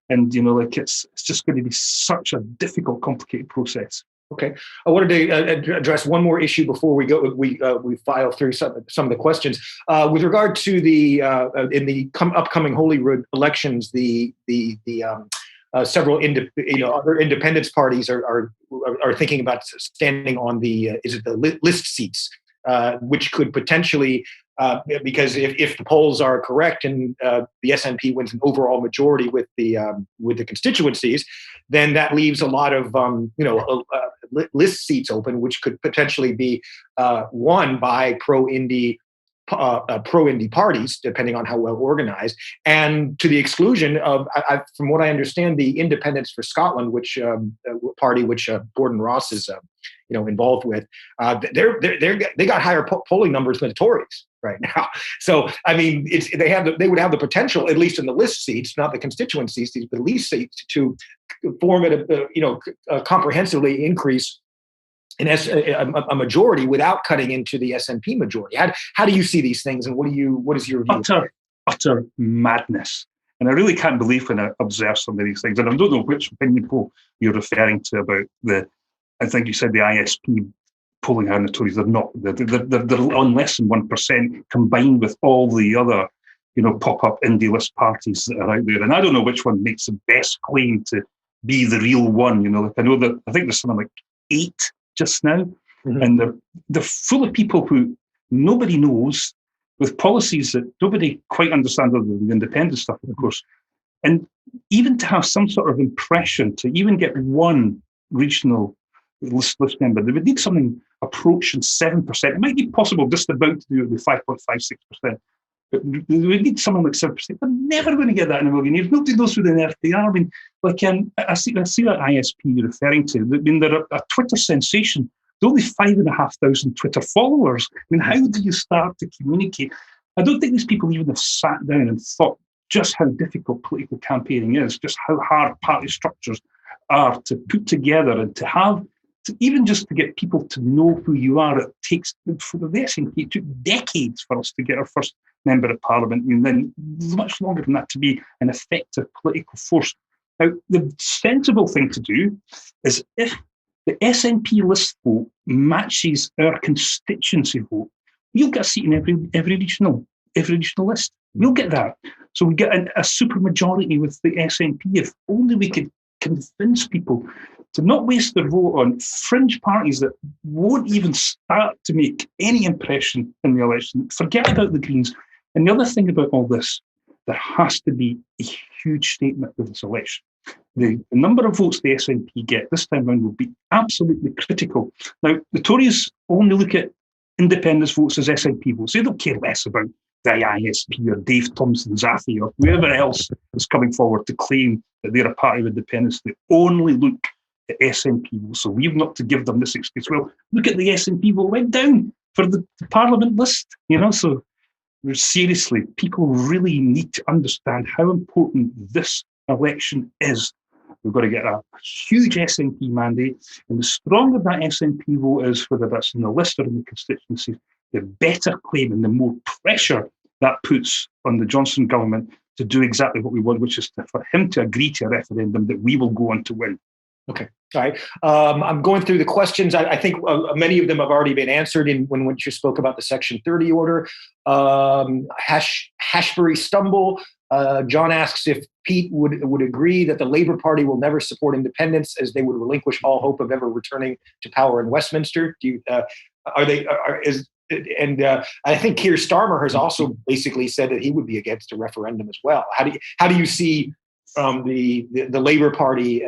And, it's just going to be such a difficult, complicated process. Okay. I wanted to address one more issue before we go. We file through some of the questions. With regard to the in the upcoming Holyrood elections, the several other independence parties are thinking about standing on the list seats, which could potentially. Because if the polls are correct and the SNP wins an overall majority with the constituencies, then that leaves a lot of list seats open, which could potentially be won by pro-Indy parties, depending on how well organized, and to the exclusion of, from what I understand, the Independents for Scotland, which party which Gordon Ross is involved with, they got higher polling numbers than the Tories right now. So I mean, they would have the potential, at least in the list seats, not the constituency seats, but list seats, to form a comprehensively increase in a majority without cutting into the SNP majority. How do you see these things, and what is your view? Utter madness. And I really can't believe when I observe some of these things. And I don't know which opinion poll you're referring to about I think you said the ISP polling how the Tories. They're not. They're on less than 1% combined with all the other, pop-up indie list parties that are out there. And I don't know which one makes the best claim to be the real one. I know that I think there's something like 8 just now, and they're full of people who nobody knows, with policies that nobody quite understands, other than the independent stuff, of course. And even to have some sort of impression, to even get one regional list member, they would need something approaching 7%. It might be possible just about to do it with 5.56%, but they would need something like 7%. They're never going to get that in a million years. Nobody knows who the earth they are. I mean, I see that ISP you're referring to. I mean, they're a Twitter sensation. They're only 5,500 Twitter followers. I mean, how do you start to communicate? I don't think these people even have sat down and thought just how difficult political campaigning is, just how hard party structures are to put together, and to have even just to get people to know who you are. It takes, for the SNP, it took decades for us to get our first member of parliament, and then much longer than that to be an effective political force. Now, the sensible thing to do is, if the SNP list vote matches our constituency vote, you'll get a seat in every regional list. We'll get that. So we get a super majority with the SNP. If only we could convince people to not waste their vote on fringe parties that won't even start to make any impression in the election. Forget about the Greens. And the other thing about all this, there has to be a huge statement with this election. The number of votes the SNP get this time round will be absolutely critical. Now, the Tories only look at independence votes as SNP votes. They don't care less about the ISP or Dave Thompson-Zaffe or whoever else is coming forward to claim that they're a party of independence. They only look at SNP votes. So we've not to give them this excuse. Well, look at the SNP vote went down for the Parliament list, so seriously, people really need to understand how important this election is. We've got to get a huge SNP mandate, and the stronger that SNP vote is, whether that's in the list or in the constituency, the better claim and the more pressure that puts on the Johnson government to do exactly what we want, which is for him to agree to a referendum that we will go on to win. Okay. All right. I'm going through the questions. I think many of them have already been answered when you spoke about the Section 30 order. Hashbury Stumble. John asks if Pete would agree that the Labour Party will never support independence, as they would relinquish all hope of ever returning to power in Westminster. I think Keir Starmer has also basically said that he would be against a referendum as well. How do you see the Labour Party,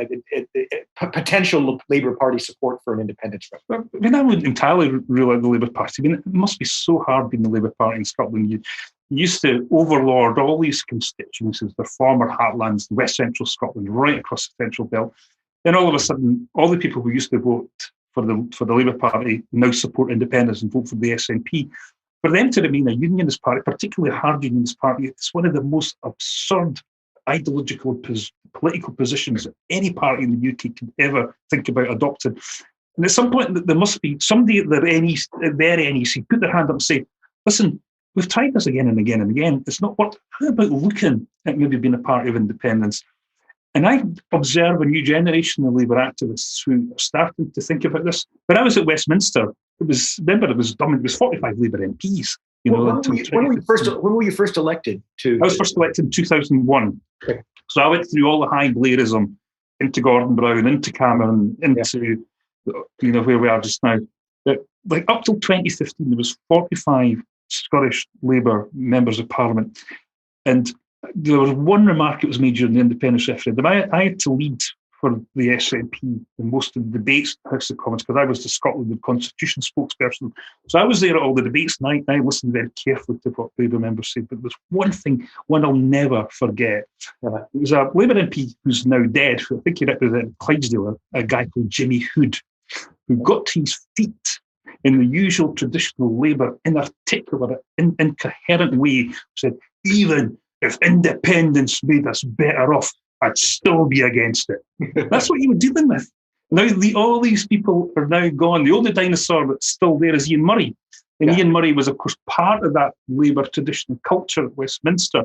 potential Labour Party support for an independence referendum? I mean, I wouldn't entirely rule out the Labour Party. I mean, it must be so hard being the Labour Party in Scotland. You used to overlord all these constituencies, the former heartlands, West Central Scotland, right across the Central Belt. Then all of a sudden, all the people who used to vote for the Labour Party now support independence and vote for the SNP. For them to remain a unionist party, particularly a hard unionist party, it's one of the most absurd ideological political positions that any party in the UK could ever think about adopting. And at some point, there must be somebody at their NEC put their hand up and say, listen, we've tried this again and again and again. It's not worked. How about looking at maybe being a party of independence? And I observe a new generation of Labour activists who are starting to think about this. When I was at Westminster, it was 45 Labour MPs. When were you first elected to? I was first elected in 2001. Okay. So I went through all the high Blairism into Gordon Brown, into Cameron, into where we are just now. But up till 2015, there was 45 Scottish Labour members of Parliament, and there was one remark that was made during the independence referendum. I had to lead for the SNP in most of the debates in the House of Commons because I was the Scotland and Constitution spokesperson. So I was there at all the debates, and I listened very carefully to what Labour members said. But there's one I'll never forget. It was a Labour MP who's now dead, who I think he represented Clydesdale, a guy called Jimmy Hood, who got to his feet in the usual traditional Labour, inarticulate, incoherent way, said, even if independence made us better off, I'd still be against it. That's what you were dealing with. Now, all these people are now gone. The only dinosaur that's still there is Ian Murray. And Ian Murray was, of course, part of that Labour traditional culture at Westminster.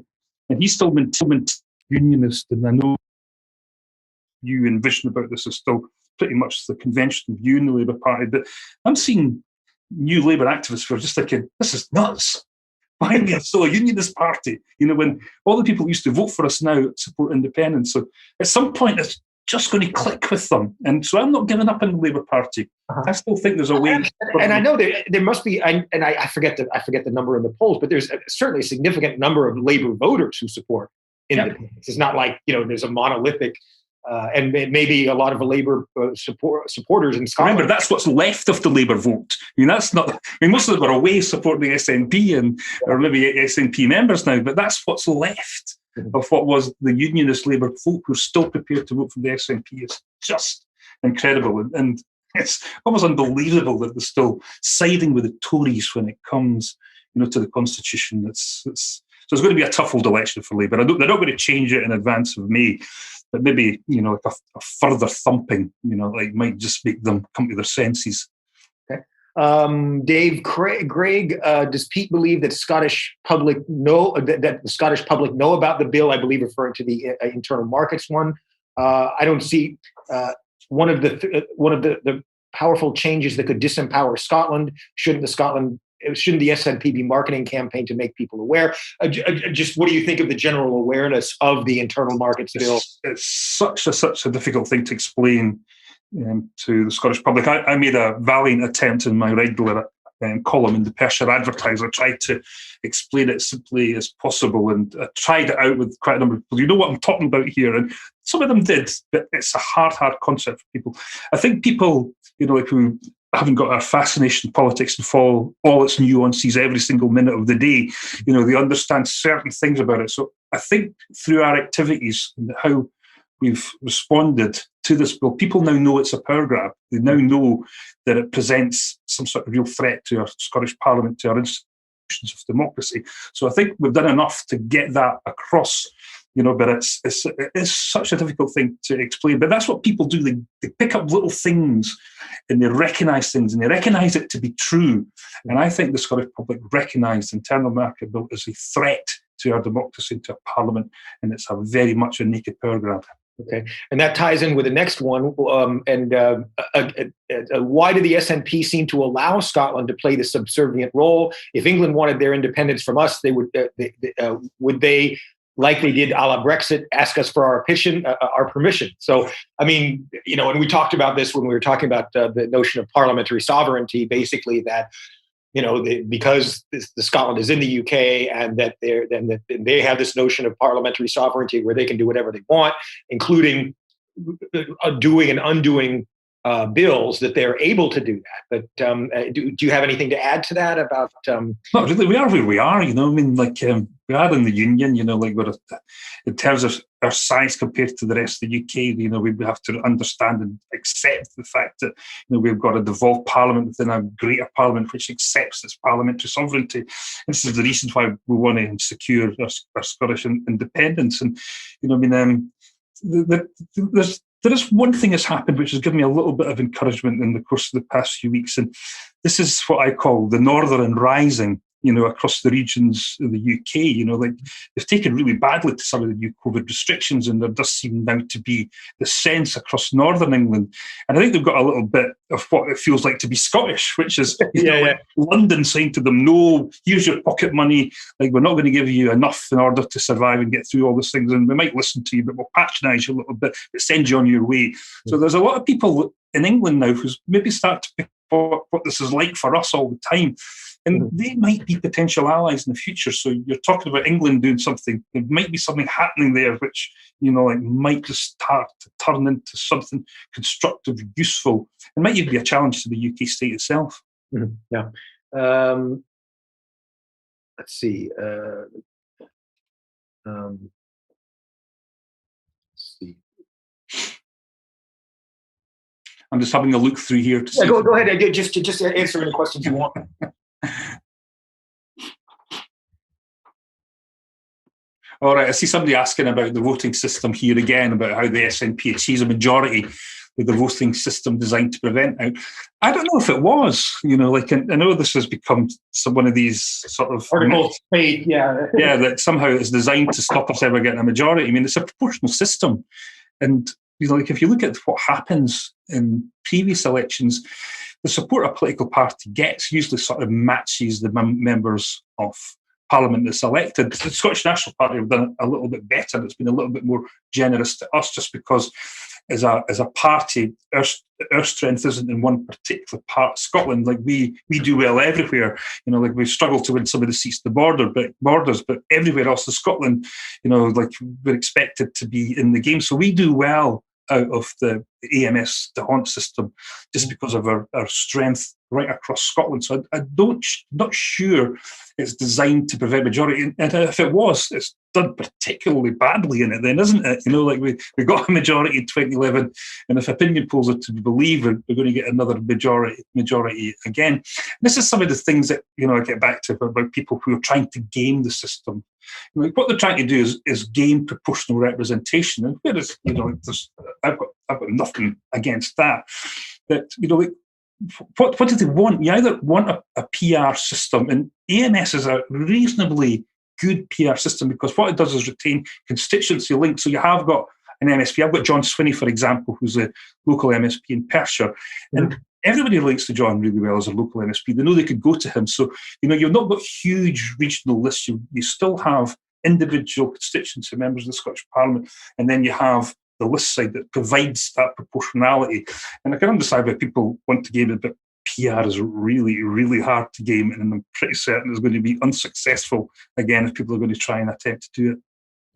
And he's still been unionist. And I know you envision about this is still pretty much the conventional view in the Labour Party. But I'm seeing new Labour activists who are just thinking, this is nuts. Why are we still a unionist party? When all the people who used to vote for us now support independence. So at some point, it's just going to click with them. And so I'm not giving up on the Labour Party. I still think there's a way. And I know there must be, I forget the number in the polls, but there's certainly a significant number of Labour voters who support independence. It's not like, there's a monolithic, and maybe a lot of Labour supporters in Scotland. Remember, that's what's left of the Labour vote. That's not. Most of them are away supporting the SNP or maybe SNP members now. But that's what's left of what was the unionist Labour folk who are still prepared to vote for the SNP. It's just incredible, and it's almost unbelievable that they're still siding with the Tories when it comes, to the Constitution. So it's going to be a tough old election for Labour. They're not going to change it in advance of May. But maybe, like a further thumping, might just make them come to their senses. Okay. Dave, Greg, does Pete believe that the Scottish public know about the bill? I believe referring to the internal markets one. I don't see. one of the powerful changes that could disempower Scotland. Shouldn't the SNP be marketing campaign to make people aware? Just what do you think of the general awareness of the internal markets bill? It's such a difficult thing to explain to the Scottish public. I made a valiant attempt in my regular column in the Perthshire Advertiser. I tried to explain it simply as possible, and I tried it out with quite a number of people. You know what I'm talking about here, and some of them did, but it's a hard concept for people. I think people, like who haven't got a fascination with politics and follow all its nuances every single minute of the day, they understand certain things about it. So I think through our activities and how we've responded to this bill, people now know it's a power grab. They now know that it presents some sort of real threat to our Scottish Parliament, to our institutions of democracy. So I think we've done enough to get that across, but it's such a difficult thing to explain. But that's what people do. They pick up little things and they recognise things, and they recognise it to be true. And I think the Scottish public recognise the internal market bill as a threat to our democracy, to our Parliament, and it's very much a naked power grab. Okay, and that ties in with the next one. Why do the SNP seem to allow Scotland to play the subservient role? If England wanted their independence from us, would they, like they did a la Brexit, ask us for our permission? So, I mean, and we talked about this when we were talking about the notion of parliamentary sovereignty, basically that, because the Scotland is in the UK and that they have this notion of parliamentary sovereignty where they can do whatever they want, including doing and undoing bills, that they're able to do that. But do you have anything to add to that about? Not really. We are where we are. I mean, we are in the union. We're in terms of our size compared to the rest of the UK. We have to understand and accept the fact that we've got a devolved parliament within a greater parliament which accepts its parliamentary sovereignty. This is the reason why we want to secure our Scottish independence. And there is one thing that's happened which has given me a little bit of encouragement in the course of the past few weeks, and this is what I call the Northern Rising, across the regions of the UK. They've taken really badly to some of the new COVID restrictions, and there does seem now to be the sense across Northern England. And I think they've got a little bit of what it feels like to be Scottish, which is London saying to them, no, here's your pocket money. We're not going to give you enough in order to survive and get through all those things. And we might listen to you, but we'll patronise you a little bit, but send you on your way. So there's a lot of people in England now who's maybe start to pick up what this is like for us all the time. And they might be potential allies in the future. So you're talking about England doing something. There might be something happening there which, might just start to turn into something constructive, useful. It might even be a challenge to the UK state itself. Mm-hmm. Yeah. Let's see. Let's see. I'm just having a look through here to see. Go ahead. Just answer any questions you want. All right, I see somebody asking about the voting system here again, about how the SNP achieves a majority with the voting system designed to prevent out. I don't know if it was, I know this has become one of these sort of articles, that somehow it's designed to stop us ever getting a majority. I mean, it's a proportional system, and if you look at what happens in previous elections, the support a political party gets usually sort of matches the members of Parliament that's elected. The Scottish National Party have done it a little bit better. It's been a little bit more generous to us, just because as a party, our strength isn't in one particular part of Scotland. We do well everywhere. We struggle to win some of the seats at the borders, but everywhere else in Scotland, we're expected to be in the game. So we do well out of the AMS, the haunt system, just because of our strength right across Scotland. So not sure it's designed to prevent majority. And if it was, it's done particularly badly in it then, isn't it? We got a majority in 2011, and if opinion polls are to be believed, we're going to get another majority again. This is some of the things that, I get back to about people who are trying to game the system. What they're trying to do is gain proportional representation, and whereas I've got nothing against that. But what do they want? You either want a PR system, and AMS is a reasonably good PR system because what it does is retain constituency links. So you have got an MSP. I've got John Swinney, for example, who's a local MSP in Perthshire. And everybody links to John really well as a local MSP. They know they could go to him. So, you've not got huge regional lists. You still have individual constituency members of the Scottish Parliament, and then you have the list side that provides that proportionality. And I can understand why people want to game it, but PR is really, really hard to game, and I'm pretty certain it's going to be unsuccessful again if people are going to try and attempt to do it.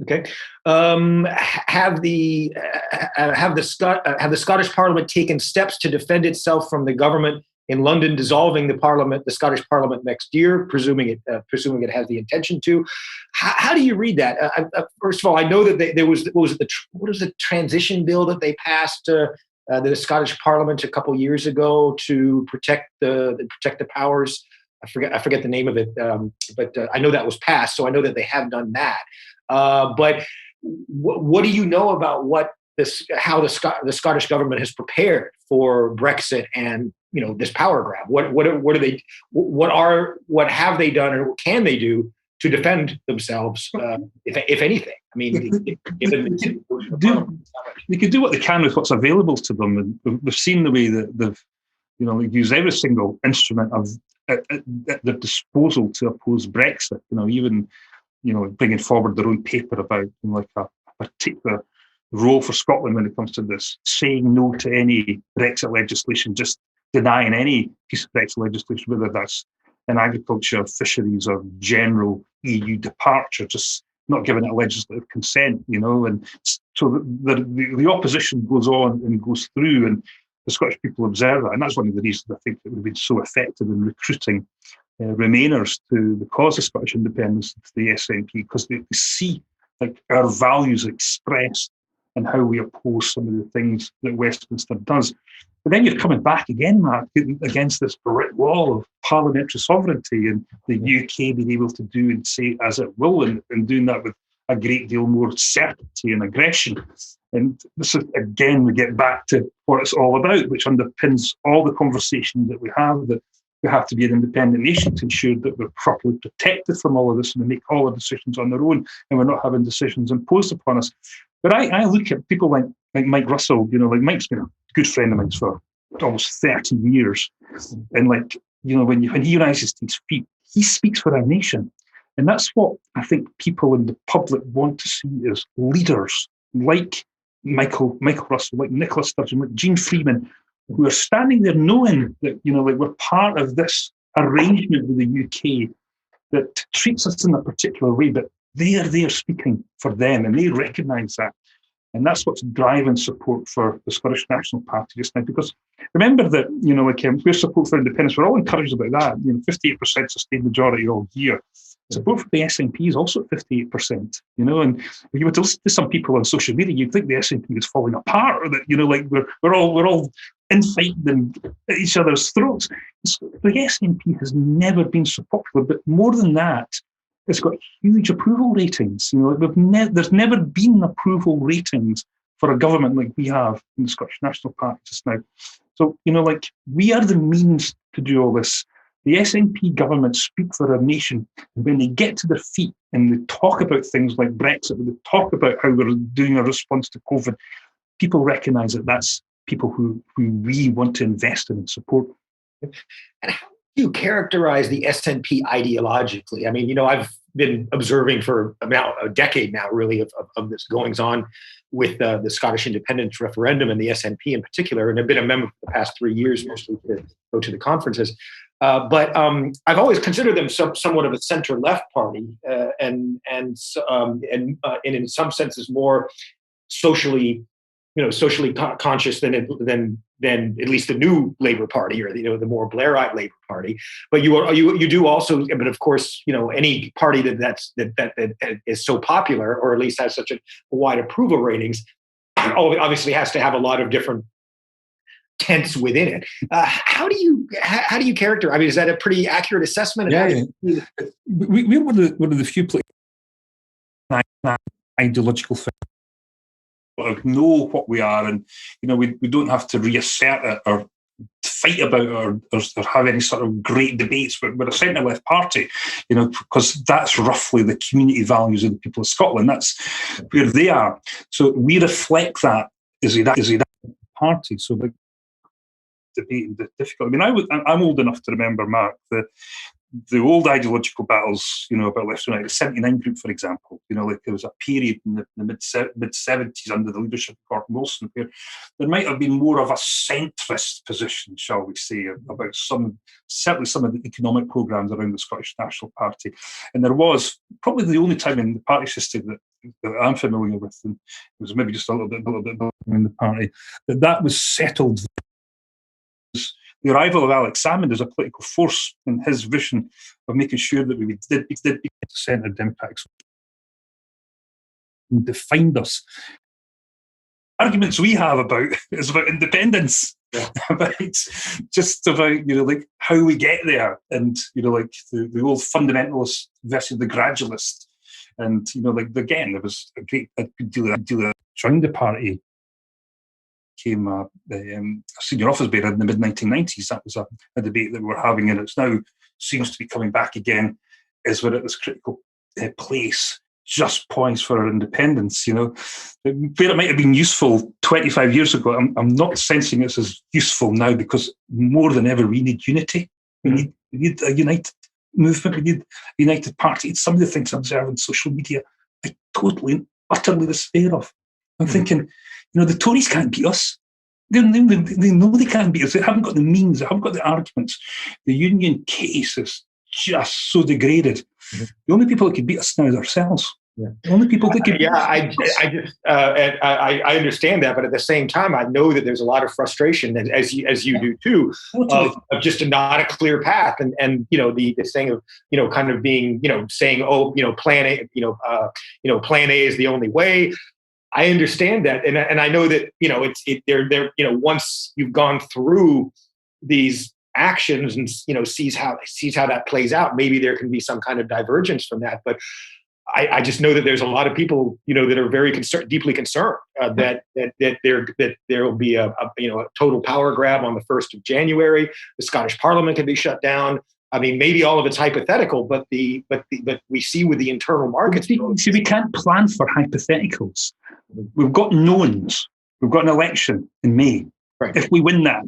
Okay. Have the Scottish Parliament taken steps to defend itself from the government in London dissolving the Scottish Parliament next year, presuming it has the intention to? How do you read that? First of all, I know that there was the transition bill that they passed the Scottish Parliament a couple years ago to protect the powers. I forget the name of it, but I know that was passed, so I know that they have done that. But what do you know about how the Scottish government has prepared for Brexit and this power grab? What have they done, or what can they do to defend themselves, if anything? I mean, they could do what they can with what's available to them. And we've seen the way that they've used every single instrument at their disposal to oppose Brexit. Even bringing forward their own paper about a particular role for Scotland when it comes to this, saying no to any Brexit legislation, just denying any piece of Brexit legislation, whether that's in agriculture, fisheries, or general EU departure, just not giving it legislative consent, and so the opposition goes on and goes through, and the Scottish people observe that, and that's one of the reasons I think that we've been so effective in recruiting Remainers to the cause of Scottish independence, to the SNP, because they see our values expressed and how we oppose some of the things that Westminster does. But then you're coming back again, Mark, against this brick wall of parliamentary sovereignty and the UK being able to do and say as it will, and doing that with a great deal more certainty and aggression. And this is, again, we get back to what it's all about, which underpins all the conversations that we have, that we have to be an independent nation to ensure that we're properly protected from all of this and they make all the decisions on their own, and we're not having decisions imposed upon us. But I look at people like Mike Russell, Mike's been a good friend of mine for almost 30 years. And when he rises to his feet, he speaks for our nation. And that's what I think people in the public want to see as leaders like Michael Russell, like Nicola Sturgeon, like Jean Freeman, who are standing there knowing that, we're part of this arrangement with the UK that treats us in a particular way, but they are there speaking for them, and they recognise that. And that's what's driving support for the Scottish National Party just now. Because remember that, we're support for independence, we're all encouraged about that. 58% sustained majority all year. Support for the SNP is also at 58%, and if you were to listen to some people on social media, you'd think the SNP is falling apart, or that, we're all infighting at each other's throats. The SNP has never been so popular, but more than that, it's got huge approval ratings. There's never been approval ratings for a government like we have in the Scottish National Party just now. So, we are the means to do all this. The SNP government speak for our nation. And when they get to their feet and they talk about things like Brexit, when they talk about how we're doing a response to COVID, people recognise that that's people who we want to invest in and support. And how do you characterize the SNP ideologically? I mean, I've been observing for about a decade now, really, of this goings on with the Scottish independence referendum and the SNP in particular, and I've been a member for the past 3 years, mostly to go to the conferences. But I've always considered them somewhat of a center-left party, and in some senses more socially conscious than at least the new Labour Party, or the more Blairite Labour Party. But you do also, but of course, any party that is so popular, or at least has such a wide approval ratings, obviously has to have a lot of different tents within it. How do you characterize? I mean, is that a pretty accurate assessment? Yeah. We're one of the few places ideological things. Know what we are, and we don't have to reassert it or fight about or have any sort of great debates. We're a centre-left party, because that's roughly the community values of the people of Scotland. That's where they are. So we reflect that as a party. So the debate is difficult. I mean, I'm old enough to remember, Mark, the old ideological battles, about left and right, the 79 group, for example, like there was a period in the mid-70s under the leadership of Gordon Wilson where there might have been more of a centrist position, shall we say, about certainly some of the economic programmes around the Scottish National Party. And there was probably the only time in the party system that I'm familiar with, and it was maybe just a little bit in the party, that was settled. The arrival of Alex Salmond as a political force and his vision of making sure that we did be the centre democratic and defined us. Arguments we have about independence, about like how we get there, and like the old fundamentalist versus the gradualist, and again there was a good deal of joining the party. Became a senior office bearer in the mid-1990s. That was a debate that we were having, and it's now seems to be coming back again as we're at this critical place, just poised for our independence. Where it might have been useful 25 years ago, I'm not sensing it's as useful now, because more than ever we need unity. We need a united movement. We need a united party. It's some of the things I'm observing on social media I totally, utterly despair of. I'm thinking, the Tories can't beat us. They know they can't beat us. They haven't got the means. They haven't got the arguments. The union case is just so degraded. The only people that can beat us now is ourselves. Yeah. The only people that can. I understand that, but at the same time, I know that there's a lot of frustration, as you do too, of just not a clear path, and the thing of kind of being saying plan A, plan A is the only way. I understand that, and I know that they're once you've gone through these actions and sees how that plays out, maybe there can be some kind of divergence from that. But I just know that there's a lot of people that are very deeply concerned that there will be a total power grab on the 1st of January. The Scottish Parliament can be shut down. I mean, maybe all of it's hypothetical, but we see with the internal markets. See, we can't plan for hypotheticals. We've got knowns. We've got an election in May. Right. If we win that,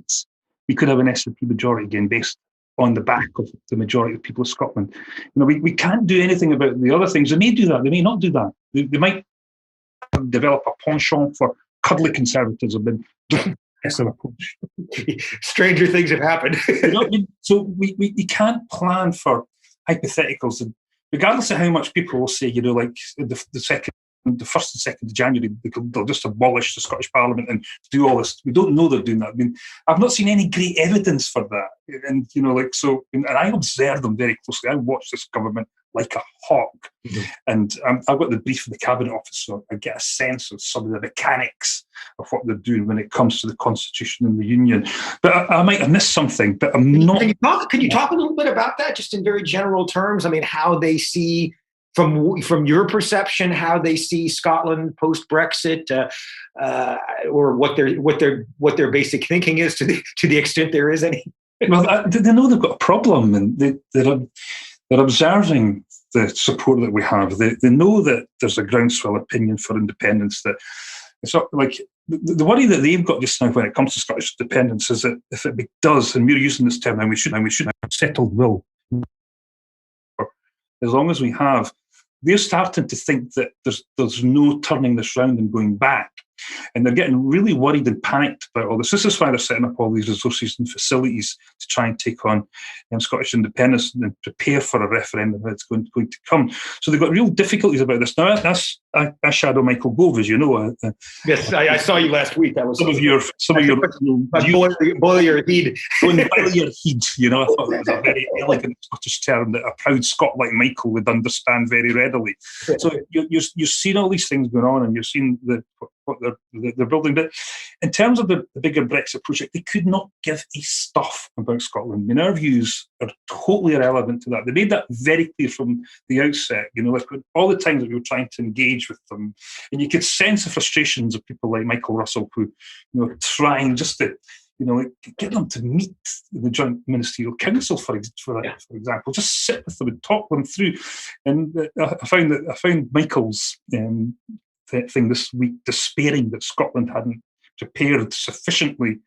we could have an SNP majority again, based on the back of the majority of people of Scotland. We can't do anything about the other things. They may do that. They may not do that. They might develop a penchant for cuddly conservatism. Stranger things have happened. So we can't plan for hypotheticals, and regardless of how much people will say, like the 1st and 2nd of January, they'll just abolish the Scottish Parliament and do all this. We don't know they're doing that. I mean, I've not seen any great evidence for that, and and I observe them very closely. I watch this government like a hawk, and I've got the brief of the Cabinet Office, so I get a sense of some of the mechanics of what they're doing when it comes to the Constitution and the Union. But I might have missed something. But I'm not. Can you talk a little bit about that, just in very general terms? I mean, how they see, from your perception, how they see Scotland post Brexit, or what their basic thinking is, to the extent there is any. Well, they know they've got a problem, and they're observing the support that we have. They know that there's a groundswell opinion for independence. That it's not like the worry that they've got just now when it comes to Scottish independence is that if it does, and we're using this term, and we should have settled will. As long as we have, they're starting to think that there's no turning this round and going back. And they're getting really worried and panicked about all this. This is why they're setting up all these resources and facilities to try and take on Scottish independence and prepare for a referendum that's going to come. So they've got real difficulties about this. Now, I shadow Michael Gove, as you know. Yes, I saw you last week. That was some of your boiler heed. Boiler heed, I thought it was a very elegant Scottish term that a proud Scot like Michael would understand very readily. So you're seeing all these things going on, and you're seeing what they're building. But in terms of the bigger Brexit project, they could not give a stuff about Scotland. I mean, our views are totally irrelevant to that. They made that very clear from the outset, like all the times that we were trying to engage with them. And you could sense the frustrations of people like Michael Russell, who, trying just to, like get them to meet the Joint Ministerial Council, for example. Just sit with them and talk them through. And I found Michael's thing this week despairing that Scotland hadn't prepared sufficiently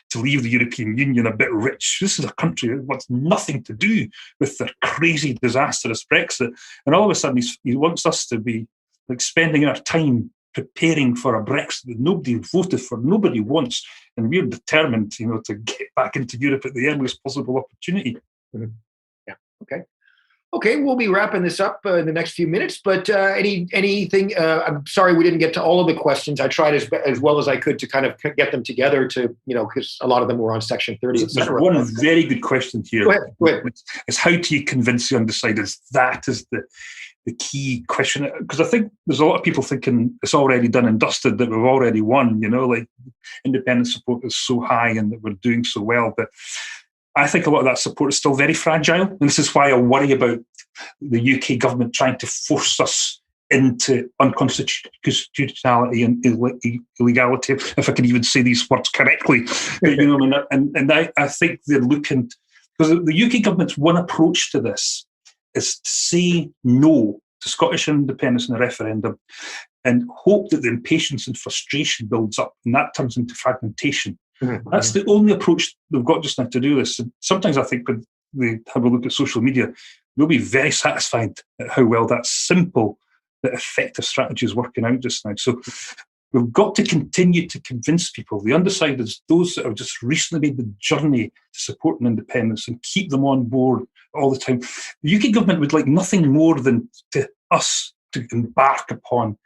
to leave the European Union a bit rich. This is a country that wants nothing to do with their crazy, disastrous Brexit. And all of a sudden, he wants us to be like spending our time preparing for a Brexit that nobody voted for, nobody wants. And we're determined, to get back into Europe at the earliest possible opportunity. Mm-hmm. Yeah, okay. Okay, we'll be wrapping this up in the next few minutes, but anything, I'm sorry we didn't get to all of the questions. I tried as well as I could to kind of get them together to, because a lot of them were on Section 30, et cetera. There's one very good question here. Go ahead. It's how do you convince the undecideds? That is the key question. Because I think there's a lot of people thinking it's already done and dusted, that we've already won, like independent support is so high and that we're doing so well. But I think a lot of that support is still very fragile. And this is why I worry about the UK government trying to force us into unconstitutionality and illegality, if I can even say these words correctly. And I think they're looking, because the UK government's one approach to this is to say no to Scottish independence in a referendum and hope that the impatience and frustration builds up and that turns into fragmentation. Mm-hmm. That's the only approach they've got just now to do this. And sometimes I think when they have a look at social media, they'll be very satisfied at how well that simple, that effective strategy is working out just now. So we've got to continue to convince people, the undecideds, those that have just recently made the journey to support an independence, and keep them on board all the time. The UK government would like nothing more than us to embark upon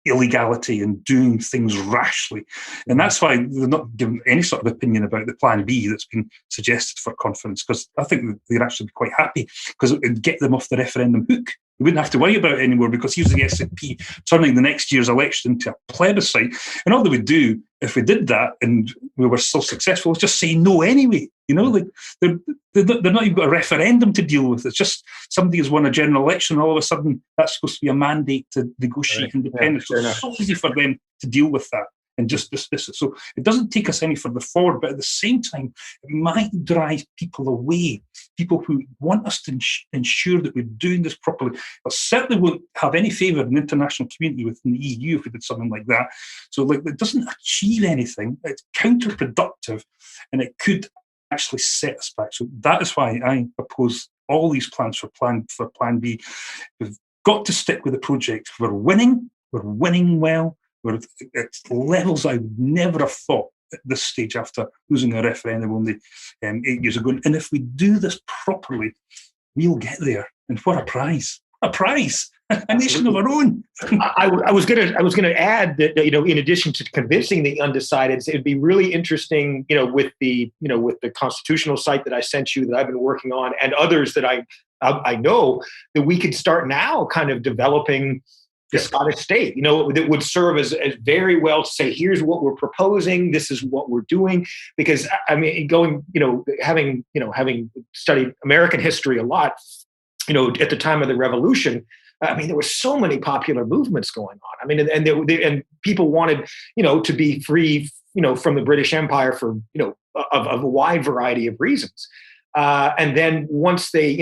illegality and doing things rashly. And that's why they're not giving any sort of opinion about the plan B that's been suggested for conference, because I think they'd actually be quite happy, because it would get them off the referendum hook. We wouldn't have to worry about it anymore, because here's the SNP turning the next year's election into a plebiscite. And all they would do, if we did that and we were still successful, was just say no anyway. Like they're not even got a referendum to deal with. It's just somebody has won a general election, and all of a sudden that's supposed to be a mandate to negotiate independence. So it's so easy for them to deal with that and just dismiss it. So it doesn't take us any further forward, but at the same time, it might drive people away, people who want us to ensure that we're doing this properly, but certainly won't have any favour in the international community within the EU if we did something like that. So it doesn't achieve anything, it's counterproductive, and it could actually set us back. So that is why I oppose all these plans for Plan B. We've got to stick with the project. We're winning well. We're at levels I would never have thought at this stage after losing a referendum only 8 years ago. And if we do this properly, we'll get there. And what a prize! A prize! A nation of our own. I was going to add that in addition to convincing the undecideds, it'd be really interesting, with the constitutional site that I sent you that I've been working on, and others that I know, that we could start now kind of developing the Scottish state, that would serve as very well to say, here's what we're proposing, this is what we're doing. Because having studied American history a lot, at the time of the Revolution, there were so many popular movements going on. And people wanted, to be free, from the British Empire for, of a wide variety of reasons. And then once they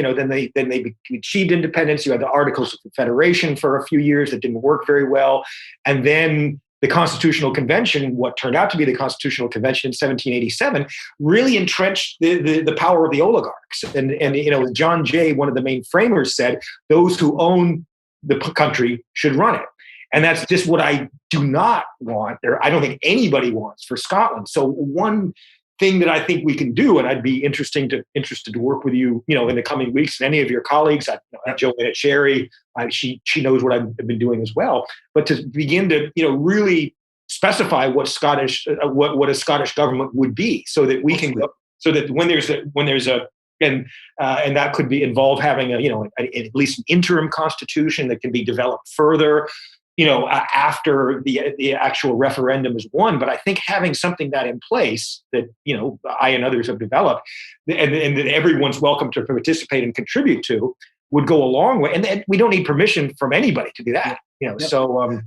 achieved independence, you had the Articles of Confederation for a few years that didn't work very well. And then the Constitutional Convention, what turned out to be the Constitutional Convention in 1787, really entrenched the power of the oligarchs. And John Jay, one of the main framers, said, those who own the country should run it. And that's just what I do not want. I don't think anybody wants for Scotland. So one thing that I think we can do, and I'd be interested to work with you, in the coming weeks, and any of your colleagues, Joanna Cherry, she knows what I've been doing as well, but to begin to, really specify what a Scottish government would be, so that we can go, so that when there's a and that could be involve having at least an interim constitution that can be developed further, after the actual referendum is won. But I think having something that in place that, I and others have developed, and that everyone's welcome to participate and contribute to, would go a long way. And we don't need permission from anybody to do that, So,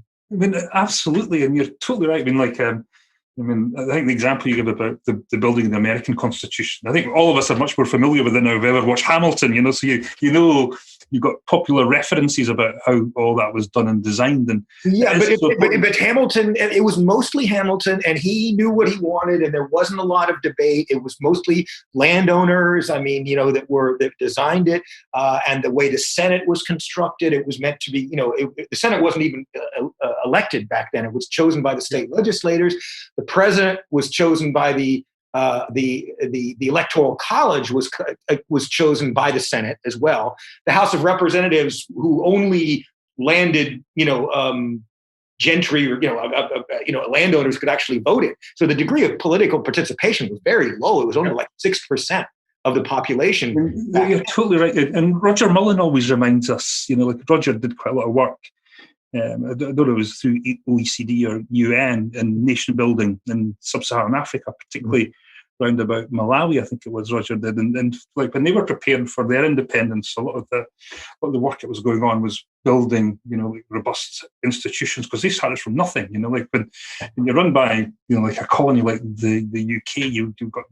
absolutely. And you're totally right. I mean, I think the example you give about the building of the American Constitution, I think all of us are much more familiar with it now if we ever watched Hamilton, you know, so you know, you've got popular references about how all that was done and designed. And yeah, but Hamilton, it was mostly Hamilton, and he knew what he wanted, and there wasn't a lot of debate. It was mostly landowners, I mean, you know, that designed it, and the way the Senate was constructed, it was meant to be, you know, the Senate wasn't even elected back then. It was chosen by the state legislators. The president was chosen by the electoral college was chosen by the Senate as well. The House of Representatives, who only landed, you know, gentry or landowners could actually vote in. So the degree of political participation was very low. It was only like 6% of the population. You're totally right. And Roger Mullen always reminds us, you know, like Roger did quite a lot of work. I don't know if it was through OECD or UN and nation building in sub-Saharan Africa, particularly round about Malawi, I think it was Roger did. And like when they were preparing for their independence, a lot of the work that was going on was building, you know, like robust institutions, because they started from nothing, you know, like when you're run by, you know, like a colony like the UK, you've got,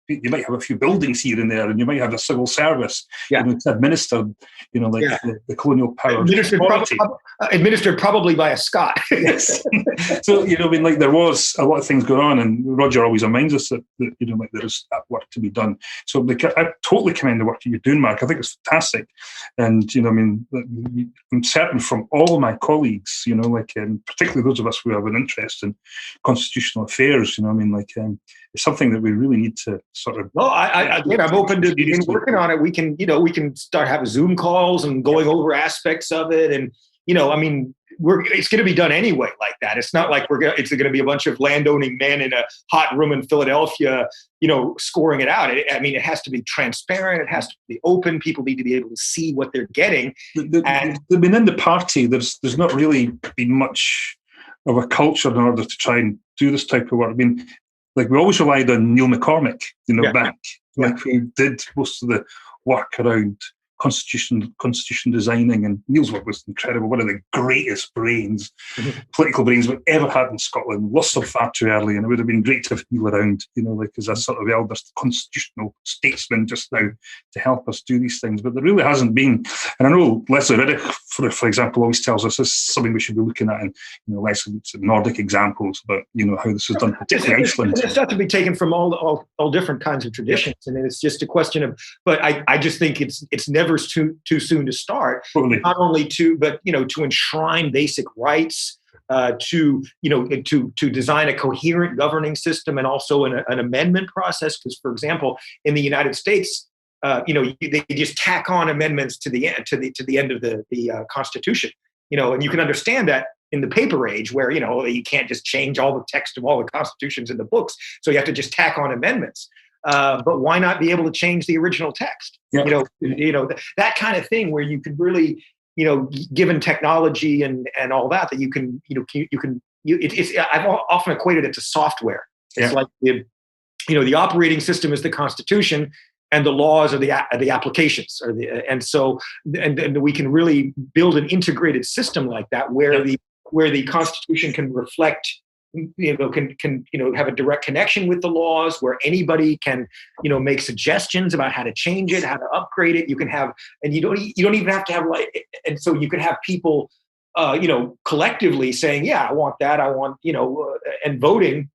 you might have a few buildings here and there, and you might have a civil service, you know, it's administered, you know, like the colonial power. Administered probably by a Scot. Yes. So, you know, I mean, like there was a lot of things going on, and Roger always reminds us that you know, like there is that work to be done. So like, I totally commend the work that you're doing, Mark. I think it's fantastic. And, you know, I mean, I'm certain from all of my colleagues, you know, like, particularly those of us who have an interest in constitutional affairs, you know, I mean, like, it's something that we really need to sort of. Well, I'm open to begin working on it. We can, you know, we can start having Zoom calls and going over aspects of it, and you know, I mean, it's going to be done anyway like that. It's not like it's going to be a bunch of landowning men in a hot room in Philadelphia, you know, scoring it out. I mean, it has to be transparent. It has to be open. People need to be able to see what they're getting. I mean, in the party, there's not really been much of a culture in order to try and do this type of work. I mean, like we always relied on Neil McCormick, you know, like who did most of the work around constitution designing, and Neil's work was incredible. One of the greatest brains, political brains we've ever had in Scotland. Lost him far too early, and it would have been great to have Neil around, you know, like as a sort of elder constitutional statesman just now to help us do these things. But there really hasn't been. And I know Leslie Riddick, for example, always tells us this is something we should be looking at, and you know, Leslie's Nordic examples, but you know how this is done, particularly Iceland. It's not to be taken from all different kinds of traditions, and it's just a question of. But I just think it's never too soon to start. Totally. Not only to, but you know, to enshrine basic rights, to design a coherent governing system, and also an amendment process. Because, for example, in the United States, you know, they just tack on amendments to the end of the Constitution. You know, and you can understand that in the paper age, where you know you can't just change all the text of all the constitutions in the books, so you have to just tack on amendments. But why not be able to change the original text? Yep. You know that kind of thing where you could really, you know, given technology and all that you can, I've often equated it to software. It's like the operating system is the Constitution, and the laws are the applications, and we can really build an integrated system like that where the Constitution can reflect. Can have a direct connection with the laws, where anybody can, you know, make suggestions about how to change it, how to upgrade it. You can have, and you don't even have to have and so you can have people, collectively saying, yeah, I want that, I want, and voting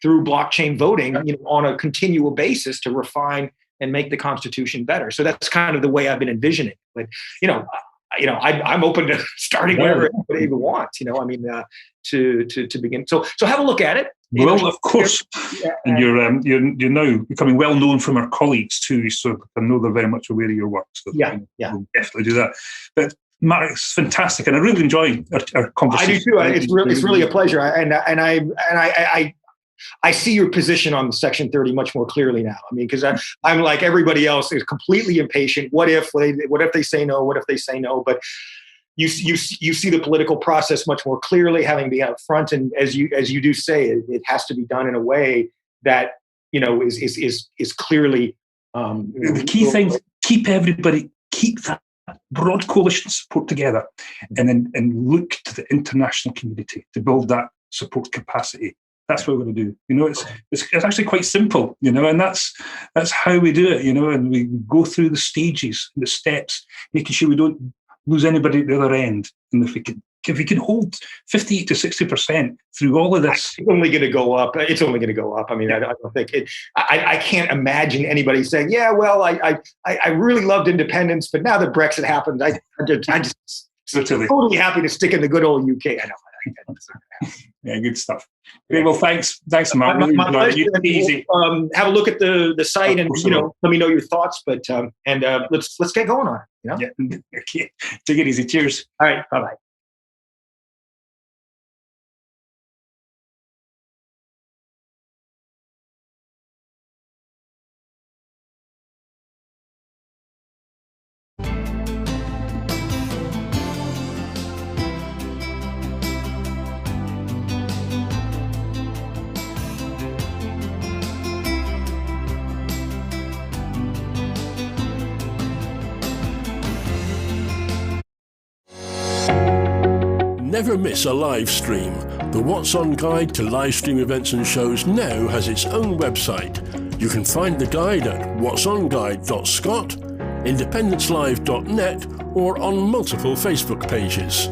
through blockchain voting, on a continual basis to refine and make the Constitution better. So that's kind of the way I've been envisioning. But I'm open to starting wherever anybody wants. To begin. So have a look at it. Well, of course, and you're now becoming well known from our colleagues too. So I know they're very much aware of your work. So we'll definitely do that. But Mark, it's fantastic, and I really enjoy our conversation. I do too. It's really a pleasure, and I see your position on Section 30 much more clearly now. I mean, because I'm like everybody else, is completely impatient. What if they say no? What if they say no? But you see the political process much more clearly, having been out front, and as you do say, it has to be done in a way that is clearly the key thing. Keep that broad coalition support together, and look to the international community to build that support capacity. That's what we're going to do. You know, it's actually quite simple, you know, and that's how we do it, you know, and we go through the stages, the steps, making sure we don't lose anybody at the other end. And if we can hold 50 to 60% through all of this, it's only going to go up. It's only going to go up. I mean, I don't think it. I can't imagine anybody saying, "Yeah, well, I really loved independence, but now that Brexit happened, I just totally happy to stick in the good old UK." I know. Yeah, good stuff. Great. Well, thanks, Mark. My pleasure. Easy. Have a look at the site, and let me know your thoughts. But let's get going on it. You know? Yeah. Okay. Take it easy. Cheers. All right. Bye bye. Never miss a live stream. The What's On guide to live stream events and shows now has its own website. You can find the guide at whatsonguide.scot, independencelive.net, or on multiple Facebook pages.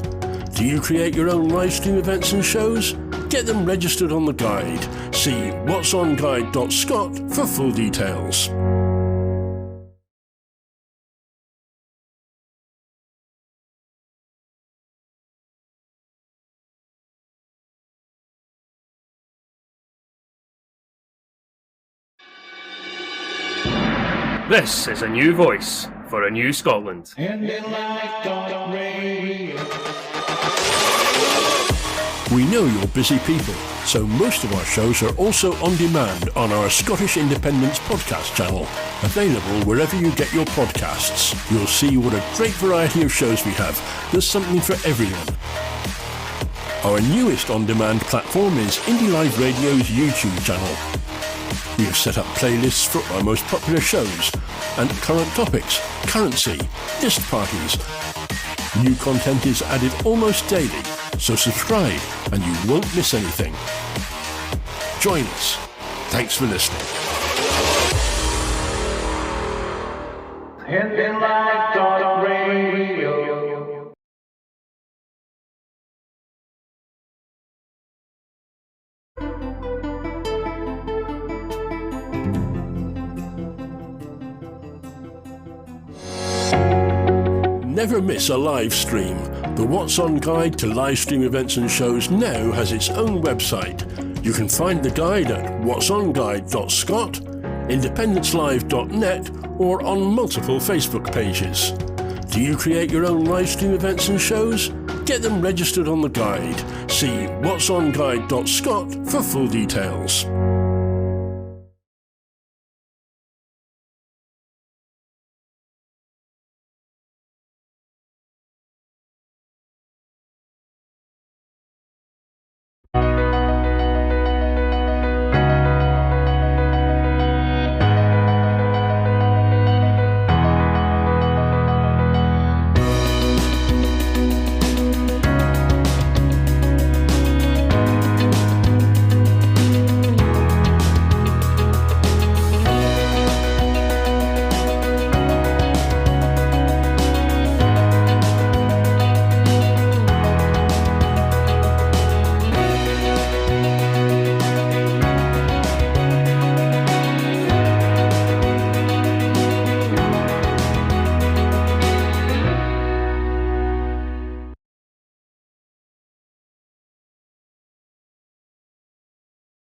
Do you create your own live stream events and shows? Get them registered on the guide. See whatsonguide.scot for full details. This is a new voice for a new Scotland. We know you're busy people, so most of our shows are also on demand on our Scottish Independence podcast channel, available wherever you get your podcasts. You'll see what a great variety of shows we have. There's something for everyone. Our newest on-demand platform is IndyLive Radio's YouTube channel. We have set up playlists for our most popular shows and current topics, currency, disc parties. New content is added almost daily, so subscribe and you won't miss anything. Join us. Thanks for listening. Never miss a live stream. The What's On guide to live stream events and shows now has its own website. You can find the guide at whatsonguide.scot, independencelive.net, or on multiple Facebook pages. Do you create your own live stream events and shows? Get them registered on the guide. See whatsonguide.scot for full details.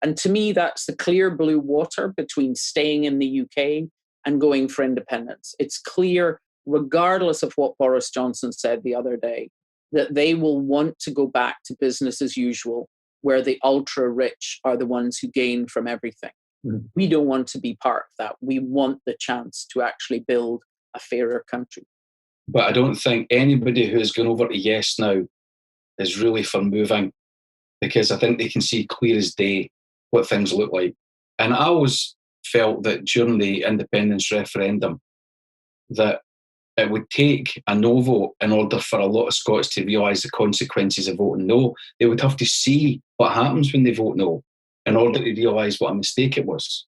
And to me, that's the clear blue water between staying in the UK and going for independence. It's clear, regardless of what Boris Johnson said the other day, that they will want to go back to business as usual, where the ultra-rich are the ones who gain from everything. Mm. We don't want to be part of that. We want the chance to actually build a fairer country. But I don't think anybody who's gone over to Yes now is really for moving, because I think they can see clear as day what things look like. And I always felt that during the independence referendum that it would take a no vote in order for a lot of Scots to realise the consequences of voting no. They would have to see what happens when they vote no. in order to realise what a mistake it was.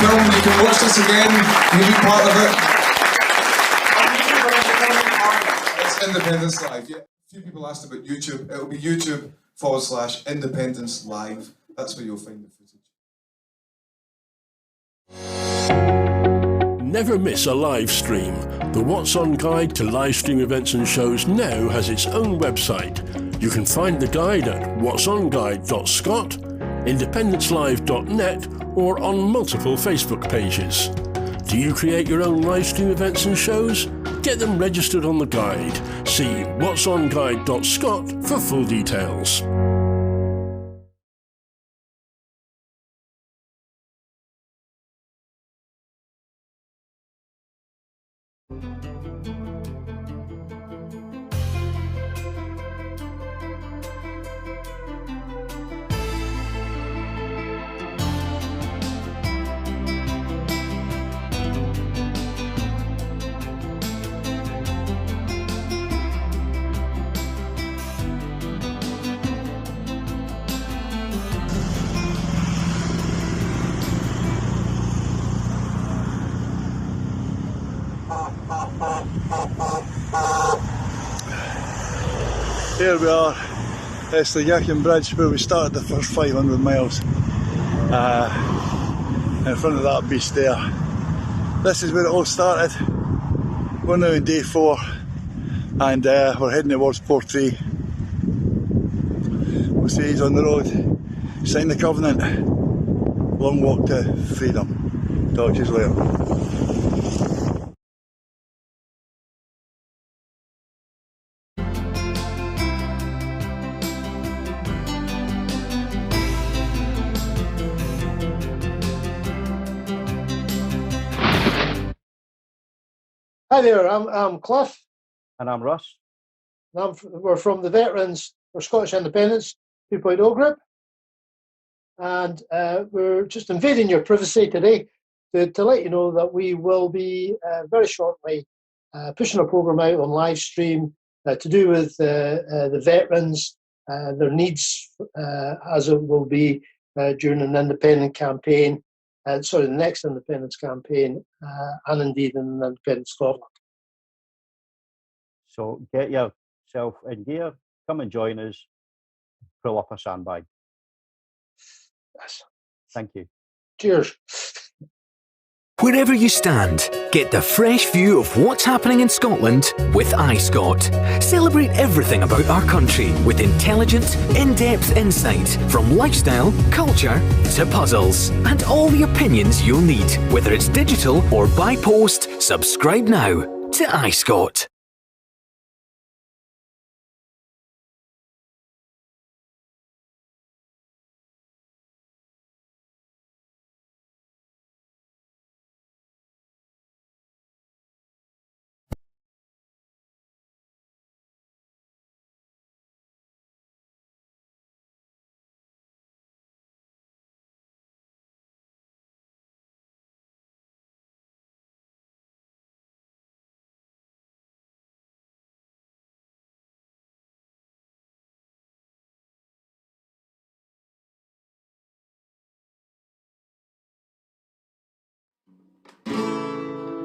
Film, you can watch this again, you can be part of it. It's Independence Live. Yeah, a few people asked about YouTube. It'll be YouTube/Independence Live. That's where you'll find the footage. Never miss a live stream. The What's On guide to live stream events and shows now has its own website. You can find the guide at whatsonguide.scot, independencelive.net, or on multiple Facebook pages. Do you create your own live stream events and shows? Get them registered on the guide. See whatsonguide.scot for full details. Here we are, it's the Yackin Bridge where we started the first 500 miles. In front of that beast there. This is where it all started. We're now in day 4 and we're heading towards Portree. We'll see he's on the road. Sign the covenant. Long walk to freedom. Talk to you later. Hi there, I'm Cliff. And I'm Russ. And we're from the Veterans for Scottish Independence 2.0 group. And we're just invading your privacy today to let you know that we will be very shortly pushing a programme out on live stream to do with the veterans, their needs as it will be during an independent campaign. The next independence campaign, and indeed in an independent Scotland. So get yourself in gear, come and join us, pull up a sandbag. Yes. Thank you. Cheers. Wherever you stand, get the fresh view of what's happening in Scotland with iScot. Celebrate everything about our country with intelligent, in-depth insight from lifestyle, culture to puzzles, and all the opinions you'll need. Whether it's digital or by post, subscribe now to iScot.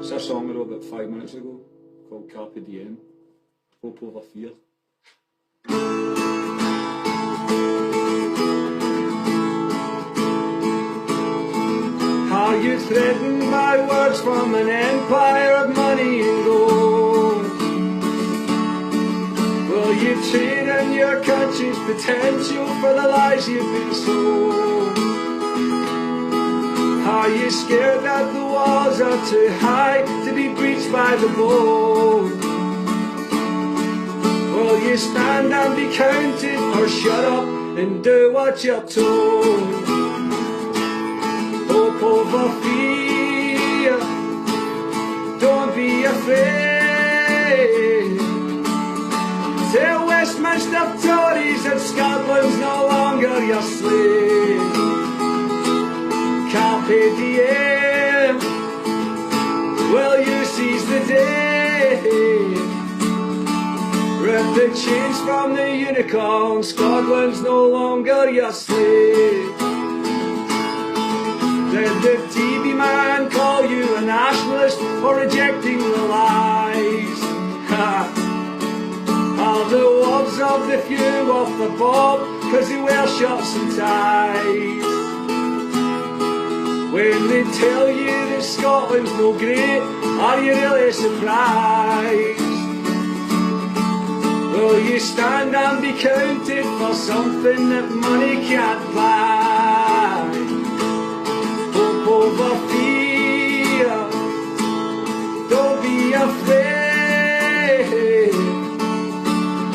It's a song I wrote about 5 minutes ago called Carpe Diem, Hope Over Fear. Are you threatened by words from an empire of money and gold? Will you trade in your country's potential for the lies you've been sold? Are you scared that the walls are too high to be breached by the bold? Will you stand and be counted, or shut up and do what you're told? Hope over fear, don't be afraid. Tell Westminster Tories that Scotland's no longer your slave. Carpe diem, will you seize the day? Rip the chains from the unicorn, Scotland's no longer your slave. Did the TV man call you a nationalist for rejecting the lies? Are the wolves of the few off the bob cause they wear shirts and ties? When they tell you that Scotland's no great, are you really surprised? Will you stand and be counted for something that money can't buy? Hope over fear, don't be afraid.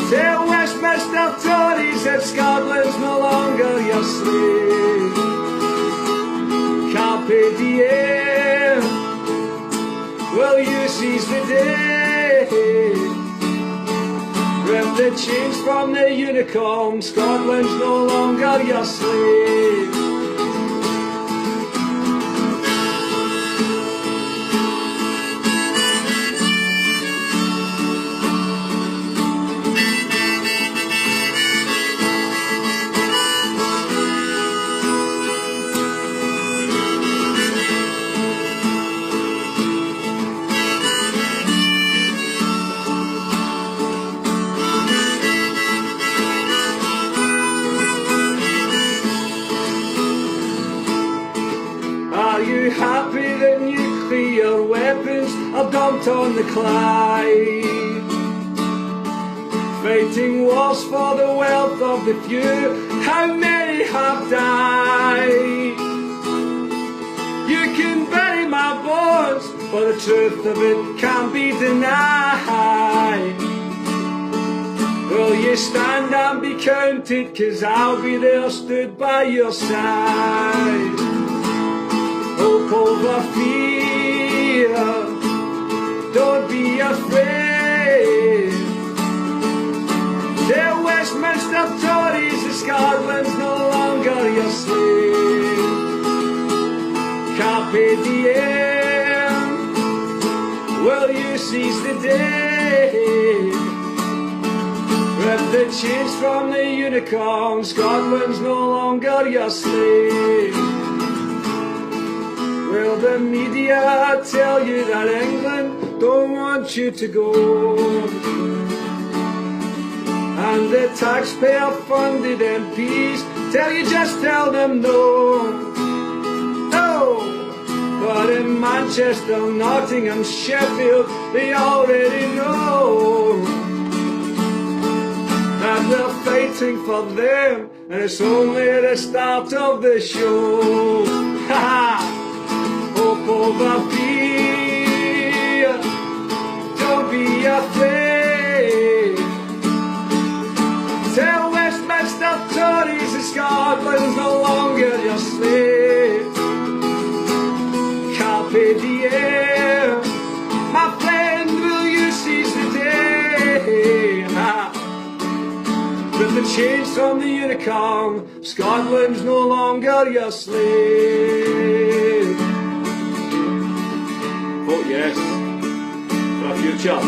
Tell Westminster Tories that Scotland's no longer your slave. Carpe diem, will you seize the day? Rip the chains from the unicorn, Scotland's no longer your slave. Happy that nuclear weapons are dumped on the Clyde, fighting wars for the wealth of the few. How many have died? You can bury my bones, but the truth of it can't be denied. Will you stand and be counted, cause I'll be there stood by your side. Hope over fear, don't be afraid. Tell Westminster Tories that Scotland's no longer your slave. Carpe diem, will you seize the day? Rip the chains from the unicorn, Scotland's no longer your slave. Will the media tell you that England don't want you to go? And the taxpayer-funded MPs tell you just tell them no. No, but in Manchester, Nottingham, Sheffield, they already know that they're fighting for them, and it's only the start of the show. Ha ha! Hope over fear, don't be afraid. Tell Westminster Tories that Scotland's no longer your slave. Carpe diem, my friend, will you seize the day? With the chains from the unicorn, Scotland's no longer your slave. Vote yes for a future.